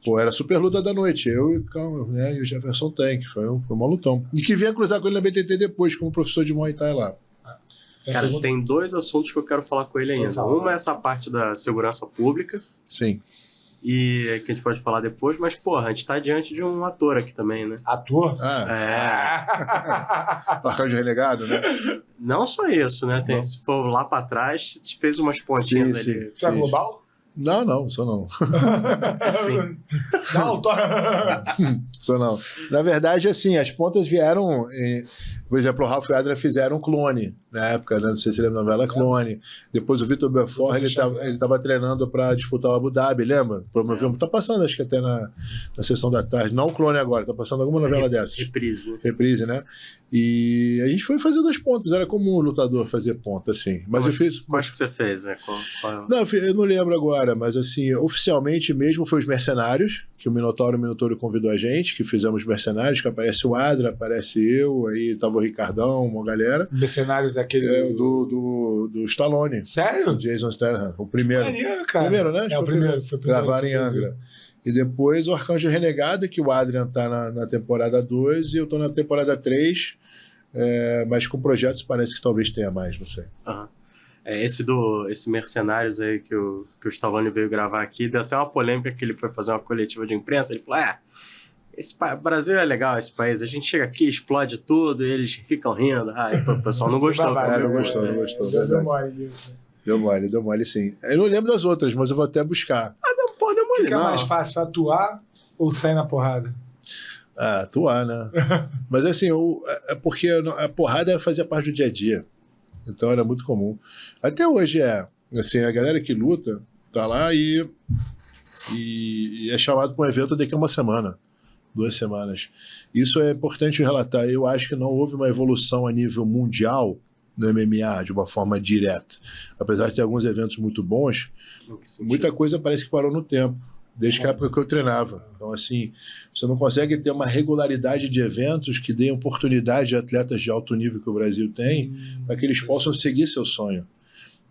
B: Pô, era super luta da noite, eu e o Jefferson Tank, foi uma lutão. E que vinha cruzar com ele na BTT depois, como professor de Muay Thai lá.
C: Cara, tem 2 assuntos que eu quero falar com ele ainda. Uma é essa parte da segurança pública.
B: Sim.
C: E que a gente pode falar depois, mas, porra, a gente tá diante de um ator aqui também, né?
A: Ator?
B: Arcanjo Renegado, né?
C: Não só isso, né? Se for lá pra trás, te fez umas pontinhas ali.
A: Tu é global?
B: Não, sou não.
C: Sim.
A: Não,
B: Sou não. Na verdade, assim, as pontas vieram... Por exemplo, o Ralph e o Adrian fizeram um Clone, na época, né? Não sei se você lembra da novela Clone. Depois o Vitor Belfort, ele estava treinando para disputar o Abu Dhabi, lembra? Promoveu. Tá passando, acho que até na sessão da tarde. Não o Clone agora, tá passando alguma novela dessas. Reprise, né? E a gente foi fazendo as pontas, era comum o lutador fazer ponta, assim. Mas eu fiz...
C: Quais que você fez, né?
B: Não, eu não lembro agora, mas assim, oficialmente mesmo foi os Mercenários, que o Minotauro convidou a gente, que fizemos Mercenários, que aparece o Adra, aparece eu, aí tava o Ricardão, uma galera.
A: Mercenários é aquele...
B: do Stallone.
A: Sério?
B: Jason Statham, o primeiro.
A: Maneiro, cara.
B: Primeiro, né?
A: O primeiro. Foi o primeiro.
B: Gravaram em Angra. E depois o Arcanjo Renegado, que o Adrian tá na temporada 2 e eu tô na temporada 3, mas com projetos parece que talvez tenha mais, não sei.
C: Esse Mercenários aí que o Stallone veio gravar aqui, deu até uma polêmica que ele foi fazer uma coletiva de imprensa, ele falou, Brasil é legal, esse país, a gente chega aqui, explode tudo, e eles ficam rindo, o pessoal não gostou.
B: Não gostou. Deu mole sim. Eu não lembro das outras, mas eu vou até buscar.
C: Deu mole.
A: Fica mais fácil atuar ou sair na porrada?
B: Atuar, né? Mas assim, porque a porrada fazia parte do dia a dia. Então era muito comum. Até hoje assim, a galera que luta tá lá e é chamado para um evento daqui a uma semana, 2 semanas. Isso é importante relatar. Eu acho que não houve uma evolução a nível mundial no MMA de uma forma direta. Apesar de ter alguns eventos muito bons, muita coisa parece que parou no tempo, desde a época que eu treinava. Então, assim, você não consegue ter uma regularidade de eventos que deem oportunidade a atletas de alto nível que o Brasil tem, para que eles possam seguir seu sonho.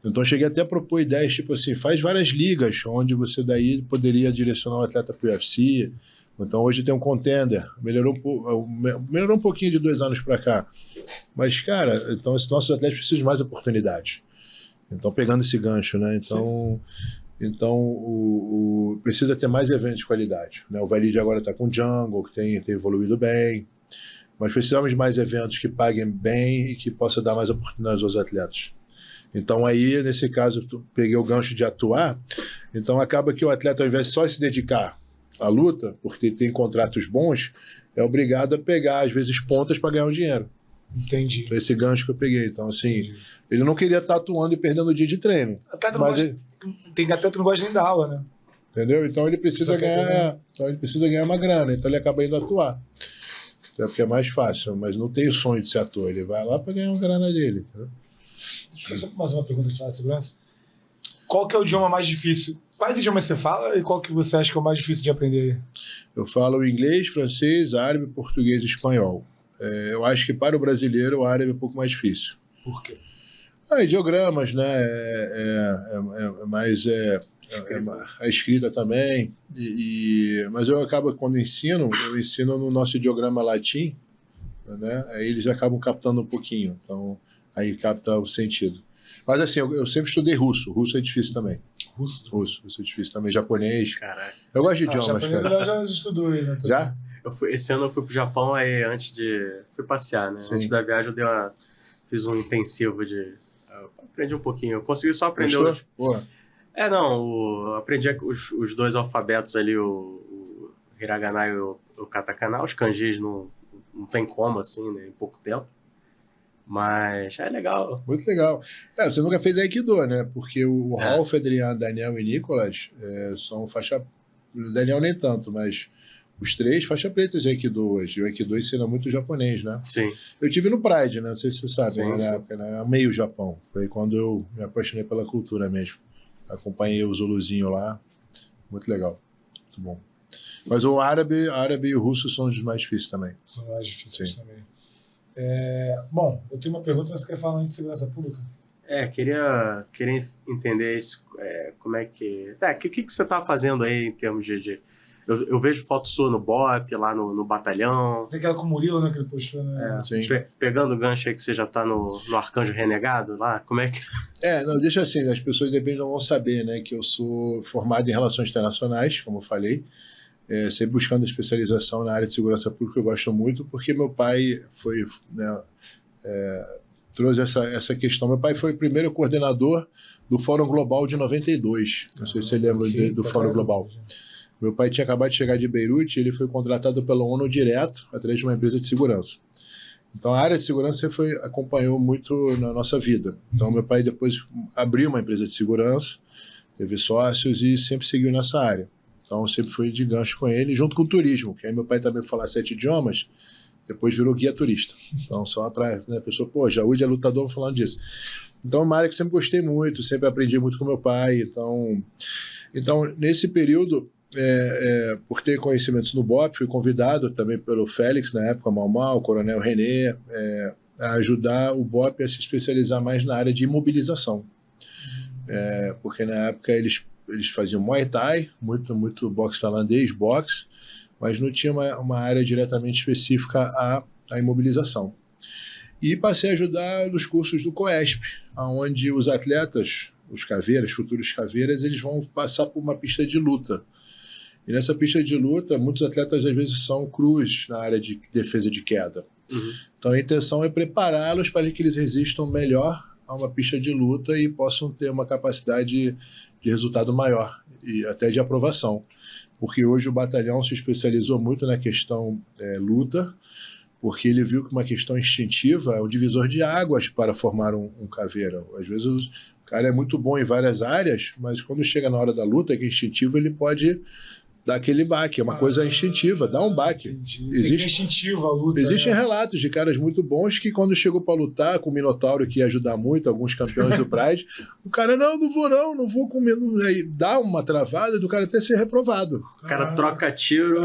B: Então, eu cheguei até a propor ideias, tipo assim, faz várias ligas, onde você daí poderia direcionar o atleta para o UFC. Então, hoje tem um contender, melhorou um pouquinho de 2 anos para cá. Mas, cara, então, esses nossos atletas precisam de mais oportunidades. Então, pegando esse gancho, né? Então, precisa ter mais eventos de qualidade, né? O Valide agora está com o Jungle, que tem evoluído bem. Mas precisamos de mais eventos que paguem bem e que possam dar mais oportunidades aos atletas. Então aí, nesse caso, eu peguei o gancho de atuar, então acaba que o atleta, ao invés de só se dedicar à luta, porque tem contratos bons, é obrigado a pegar, às vezes, pontas para ganhar um dinheiro.
A: Entendi.
B: Esse gancho que eu peguei. Então, assim, ele não queria estar atuando e perdendo o dia de treino.
A: Tem atleta que não gosta nem da aula, né?
B: Entendeu? Então ele precisa ganhar uma grana, então ele acaba indo atuar. É porque é mais fácil, mas não tem o sonho de ser ator, ele vai lá para ganhar uma grana dele. Entendeu?
A: Deixa eu fazer mais uma pergunta de segurança. Qual que é o idioma mais difícil? Quais idiomas você fala e qual que você acha que é o mais difícil de aprender?
B: Eu falo inglês, francês, árabe, português e espanhol. Eu acho que para o brasileiro o árabe é um pouco mais difícil.
A: Por quê?
B: Ideogramas, né? A escrita também. Mas eu acabo, quando eu ensino no nosso ideograma latim, né? Aí eles acabam captando um pouquinho. Então, aí capta o sentido. Mas assim, eu sempre estudei russo. Russo é difícil também. Russo é difícil também. Japonês.
C: Caraca.
B: Eu gosto de idiomas, cara.
A: Já estudou aí, né?
B: Já?
C: Esse ano eu fui pro Japão, aí fui passear, né?
B: Sim.
C: Antes da viagem fiz um intensivo aprendi um pouquinho. Eu consegui só aprender aprendi os 2 alfabetos ali, o hiragana e o katakana. Os kanjis não tem como, assim, né? Em pouco tempo. Mas é legal.
B: Muito legal. Você nunca fez Aikido, né? Porque o Ralph, Adriano, Daniel e Nicolas são faixa... O Daniel nem tanto, mas os 3 faixa preta de Aikido hoje. O Aikido ensina muito japonês, né?
C: Sim.
B: Eu tive no Pride, né? Não sei se você sabe,
C: sim,
B: na época, né? Amei o Japão. Foi quando eu me apaixonei pela cultura mesmo. Acompanhei o Zuluzinho lá. Muito legal. Muito bom. Mas o árabe e o russo são os mais difíceis também.
A: São mais difíceis também. Bom, eu tenho uma pergunta, mas você quer falar de segurança pública?
C: Queria entender isso, como é que... O que você está fazendo aí em termos de... Eu vejo foto sua no BOP, lá no batalhão.
A: Tem aquela com o Murilo, né, que ele postou, né?
B: Sim.
C: Pegando o gancho aí que você já tá no Arcanjo Renegado lá, como é que...
B: Não, deixa assim, as pessoas de repente não vão saber, né, que eu sou formado em Relações Internacionais, como eu falei, sempre buscando especialização na área de segurança pública, eu gosto muito, porque meu pai foi, né, trouxe essa questão. Meu pai foi o primeiro coordenador do Fórum Global de 92, não sei se você lembra do Fórum Global. Meu pai tinha acabado de chegar de Beirute e ele foi contratado pela ONU direto, através de uma empresa de segurança. Então, a área de segurança acompanhou muito na nossa vida. Então, meu pai depois abriu uma empresa de segurança, teve sócios e sempre seguiu nessa área. Então, sempre fui de gancho com ele, junto com o turismo, que aí meu pai também falava 7 idiomas, depois virou guia turista. Então, só para a pessoa, Jaúde é lutador falando disso. Então, é uma área que sempre gostei muito, sempre aprendi muito com meu pai. Então nesse período... por ter conhecimentos no BOP, fui convidado também pelo Félix, na época, o Coronel René, a ajudar o BOP a se especializar mais na área de imobilização. Porque na época eles faziam Muay Thai, muito boxe tailandês, boxe, mas não tinha uma área diretamente específica à imobilização. E passei a ajudar nos cursos do COESP, onde os atletas, os caveiras, futuros caveiras, eles vão passar por uma pista de luta. E nessa pista de luta, muitos atletas às vezes são crus na área de defesa de queda.
C: Uhum.
B: Então a intenção é prepará-los para que eles resistam melhor a uma pista de luta e possam ter uma capacidade de resultado maior e até de aprovação. Porque hoje o batalhão se especializou muito na questão luta, porque ele viu que uma questão instintiva é um divisor de águas para formar um caveira. Às vezes o cara é muito bom em várias áreas, mas quando chega na hora da luta, que é instintivo, ele pode dar aquele baque. É uma coisa instintiva, dá um baque.
A: Existe instintiva a luta.
B: Existem relatos de caras muito bons que quando chegou para lutar com o Minotauro, que ia ajudar muito, alguns campeões do Pride, o cara, não vou comer. Aí dá uma travada do cara até ser reprovado.
C: O cara troca tiro,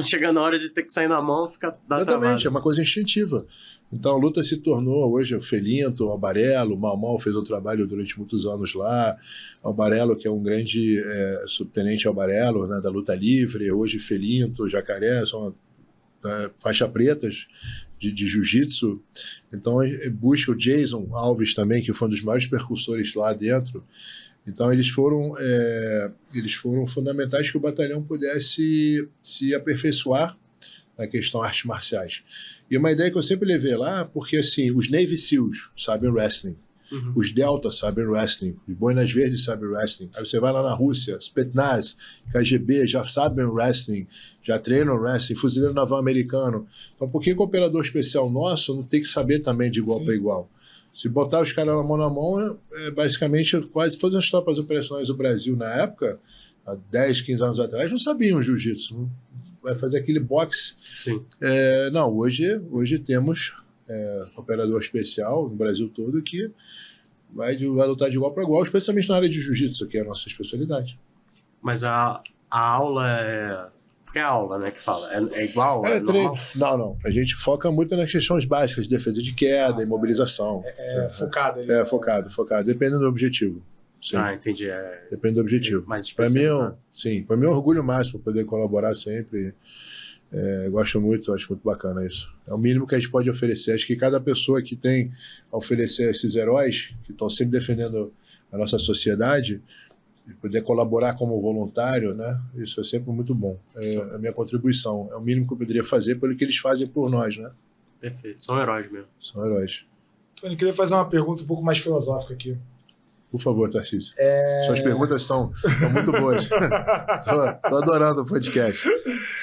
C: chega na hora de ter que sair na mão, fica dá
B: Exatamente,
C: travado.
B: é uma coisa instintiva. Então a luta se tornou, hoje, o Felinto, o Albarello, o Mal fez um trabalho durante muitos anos lá, o Albarello, que é um grande subtenente Albarello, né, da luta livre, hoje Felinto, Jacaré, são faixa pretas de jiu-jitsu. Então busca o Jason Alves também, que foi um dos maiores percussores lá dentro. Então eles foram fundamentais que o batalhão pudesse se aperfeiçoar na questão artes marciais. E uma ideia que eu sempre levei lá, porque assim, os Navy SEALs sabem wrestling, os Delta sabem wrestling, os Boinas Verdes sabem wrestling. Aí você vai lá na Rússia, Spetsnaz, KGB já sabem wrestling, já treinam wrestling, fuzileiro naval americano. Então por que o operador especial nosso não tem que saber também de igual para igual? Se botar os caras na mão, basicamente quase todas as tropas operacionais do Brasil na época, há 10, 15 anos atrás, não sabiam jiu-jitsu. Vai fazer aquele boxe.
C: Sim.
B: Não, hoje temos operador especial no Brasil todo que vai lutar de igual para igual, especialmente na área de jiu-jitsu, que é a nossa especialidade.
C: Mas a aula é... Porque é a aula, né, que fala. É igual? É
B: treino. Não. A gente foca muito nas questões básicas de defesa de queda, imobilização.
A: Focado ali.
B: Focado. Depende do objetivo. Sim.
C: Entendi.
B: Depende do objetivo. Para mim, para mim é um orgulho máximo poder colaborar sempre. Gosto muito, acho muito bacana isso. É o mínimo que a gente pode oferecer. Acho que cada pessoa que tem a oferecer esses heróis, que estão sempre defendendo a nossa sociedade, poder colaborar como voluntário, né? Isso é sempre muito bom. A minha contribuição. É o mínimo que eu poderia fazer pelo que eles fazem por nós, né?
C: Perfeito. São heróis mesmo.
B: São heróis.
A: Tony, queria fazer uma pergunta um pouco mais filosófica aqui.
B: Por favor, Tarcísio. Suas perguntas são muito boas. Tô adorando o podcast.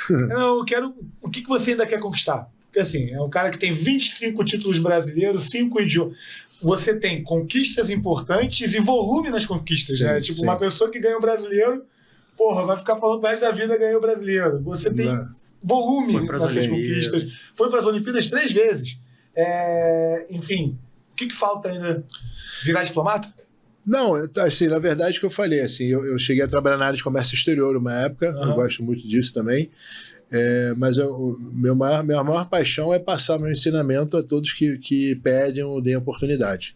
A: Não, eu quero... O que você ainda quer conquistar? Porque assim, é um cara que tem 25 títulos brasileiros, 5 idiomas. Você tem conquistas importantes e volume nas conquistas, né? Tipo, uma pessoa que ganha o brasileiro, vai ficar falando pro resto da vida ganhou o brasileiro. Você tem volume nas suas conquistas. Foi para as Olimpíadas 3 vezes. Enfim, o que falta ainda? Virar diplomata?
B: Não, assim, na verdade, o que eu falei, assim, eu cheguei a trabalhar na área de comércio exterior uma época, eu gosto muito disso também, mas minha maior paixão é passar meu ensinamento a todos que pedem ou deem oportunidade.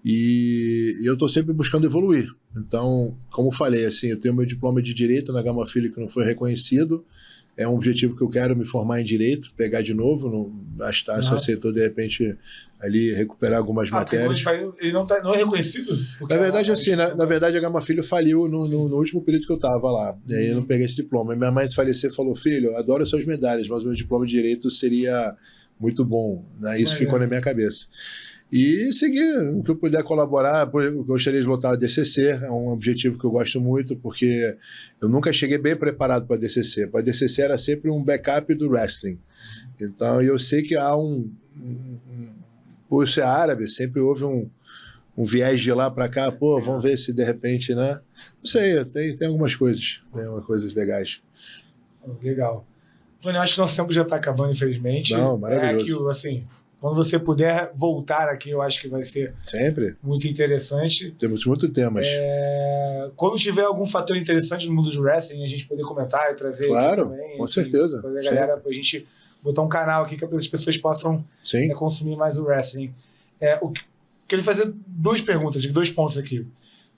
B: E eu estou sempre buscando evoluir. Então, como eu falei, assim, eu tenho meu diploma de Direito na Gama Filho que não foi reconhecido. É um objetivo que eu quero me formar em Direito, pegar de novo, a Estácio aceitou, de repente, ali recuperar algumas matérias.
A: Ele não é reconhecido?
B: Na verdade, assim, na verdade, a Gama Filho faliu no último período que eu estava lá. E aí eu não peguei esse diploma. E minha mãe, de falecer, falou: filho, eu adoro suas medalhas, mas o meu diploma de Direito seria muito bom. Né? Isso ficou na minha cabeça. E seguir o que eu puder colaborar. Eu gostaria de lutar a DCC, é um objetivo que eu gosto muito, porque eu nunca cheguei bem preparado para a DCC. Para a DCC era sempre um backup do wrestling. Então eu sei que há por ser árabe, sempre houve um viés de lá para cá. Vamos ver se de repente, né? Não sei, tem algumas coisas, legais.
A: Legal. Tony, acho que nosso tempo já está acabando, infelizmente.
B: Não, maravilhoso.
A: Aquilo, assim... Quando você puder voltar aqui, eu acho que vai ser
B: sempre muito interessante. Temos muitos temas.
A: Quando tiver algum fator interessante no mundo do wrestling, a gente poder comentar e trazer aqui também.
B: Com certeza.
A: Fazer a galera, pra gente botar um canal aqui que as pessoas possam consumir mais o wrestling. Queria fazer 2 perguntas, 2 pontos aqui.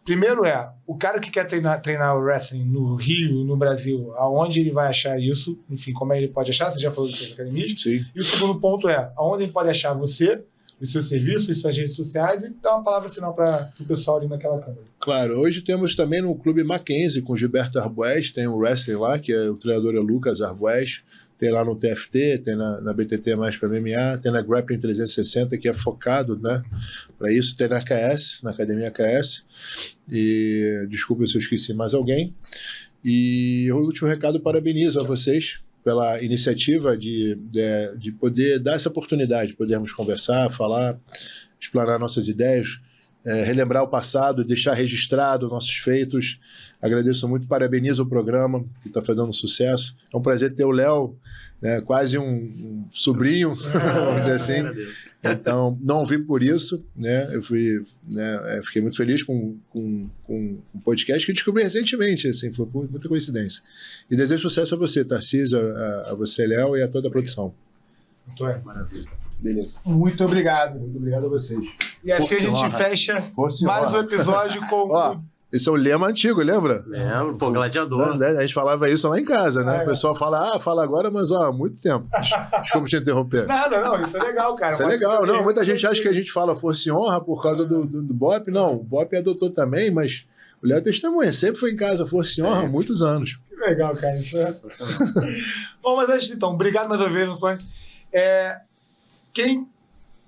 A: Primeiro o cara que quer treinar o wrestling no Rio, no Brasil, aonde ele vai achar isso? Enfim, como ele pode achar? Você já falou das suas academias.
B: Sim.
A: E o segundo ponto aonde ele pode achar você, os seus serviços, as suas redes sociais, e dar uma palavra final para o pessoal ali naquela câmera.
B: Claro, hoje temos também no Clube Mackenzie, com Gilberto Arbues, tem um wrestling lá, que o treinador é Lucas Arbues, tem lá no TFT, tem na BTT mais para MMA, tem na Grappling 360, que é focado, né, para isso, tem na KS, na Academia KS, e desculpa se eu esqueci mais alguém. E o último recado, parabenizo a vocês pela iniciativa de poder dar essa oportunidade, podermos conversar, falar, explanar nossas ideias, relembrar o passado, deixar registrado nossos feitos. Agradeço muito, parabenizo o programa, que está fazendo sucesso. É um prazer ter o Léo, né, quase um sobrinho, vamos dizer assim. Então, não vim por isso, né? Eu fiquei muito feliz com um podcast que eu descobri recentemente, assim, foi muita coincidência. E desejo sucesso a você, Tarcísio, a você, Léo, e a toda a produção.
A: Antônio, maravilha.
B: Beleza.
A: Muito obrigado.
B: Muito obrigado a vocês.
A: E assim a gente
C: Honra.
A: fecha
B: Força e
A: mais um
B: honra.
A: episódio com...
B: Ó, esse é o lema antigo, lembra?
C: Lembro, pô, gladiador.
B: Né? A gente falava isso lá em casa, né?
A: É.
B: O pessoal fala, fala agora, mas ó, há muito tempo. Desculpa te interromper.
A: Nada, não, isso é legal, cara.
B: Isso é
A: Mostra
B: legal,
A: também
B: não. Muita gente
A: muito
B: acha que a gente fala força e honra por causa do BOP. Não, o BOP adotou também, mas o Léo testemunha. Sempre foi em casa, força e honra há muitos anos.
A: Que legal, cara. Isso é... Bom, mas antes então, obrigado mais uma vez, Antônio. Quem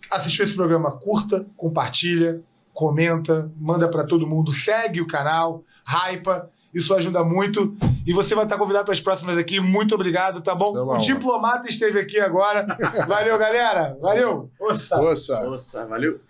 A: assistiu esse programa, curta, compartilha, comenta, manda pra todo mundo, segue o canal, hypa, isso ajuda muito. E você vai estar convidado para as próximas aqui. Muito obrigado, tá bom?
B: Tá bom.
A: O diplomata esteve aqui agora. Valeu, galera. Valeu. Ossa.
B: Força.
C: Nossa, valeu.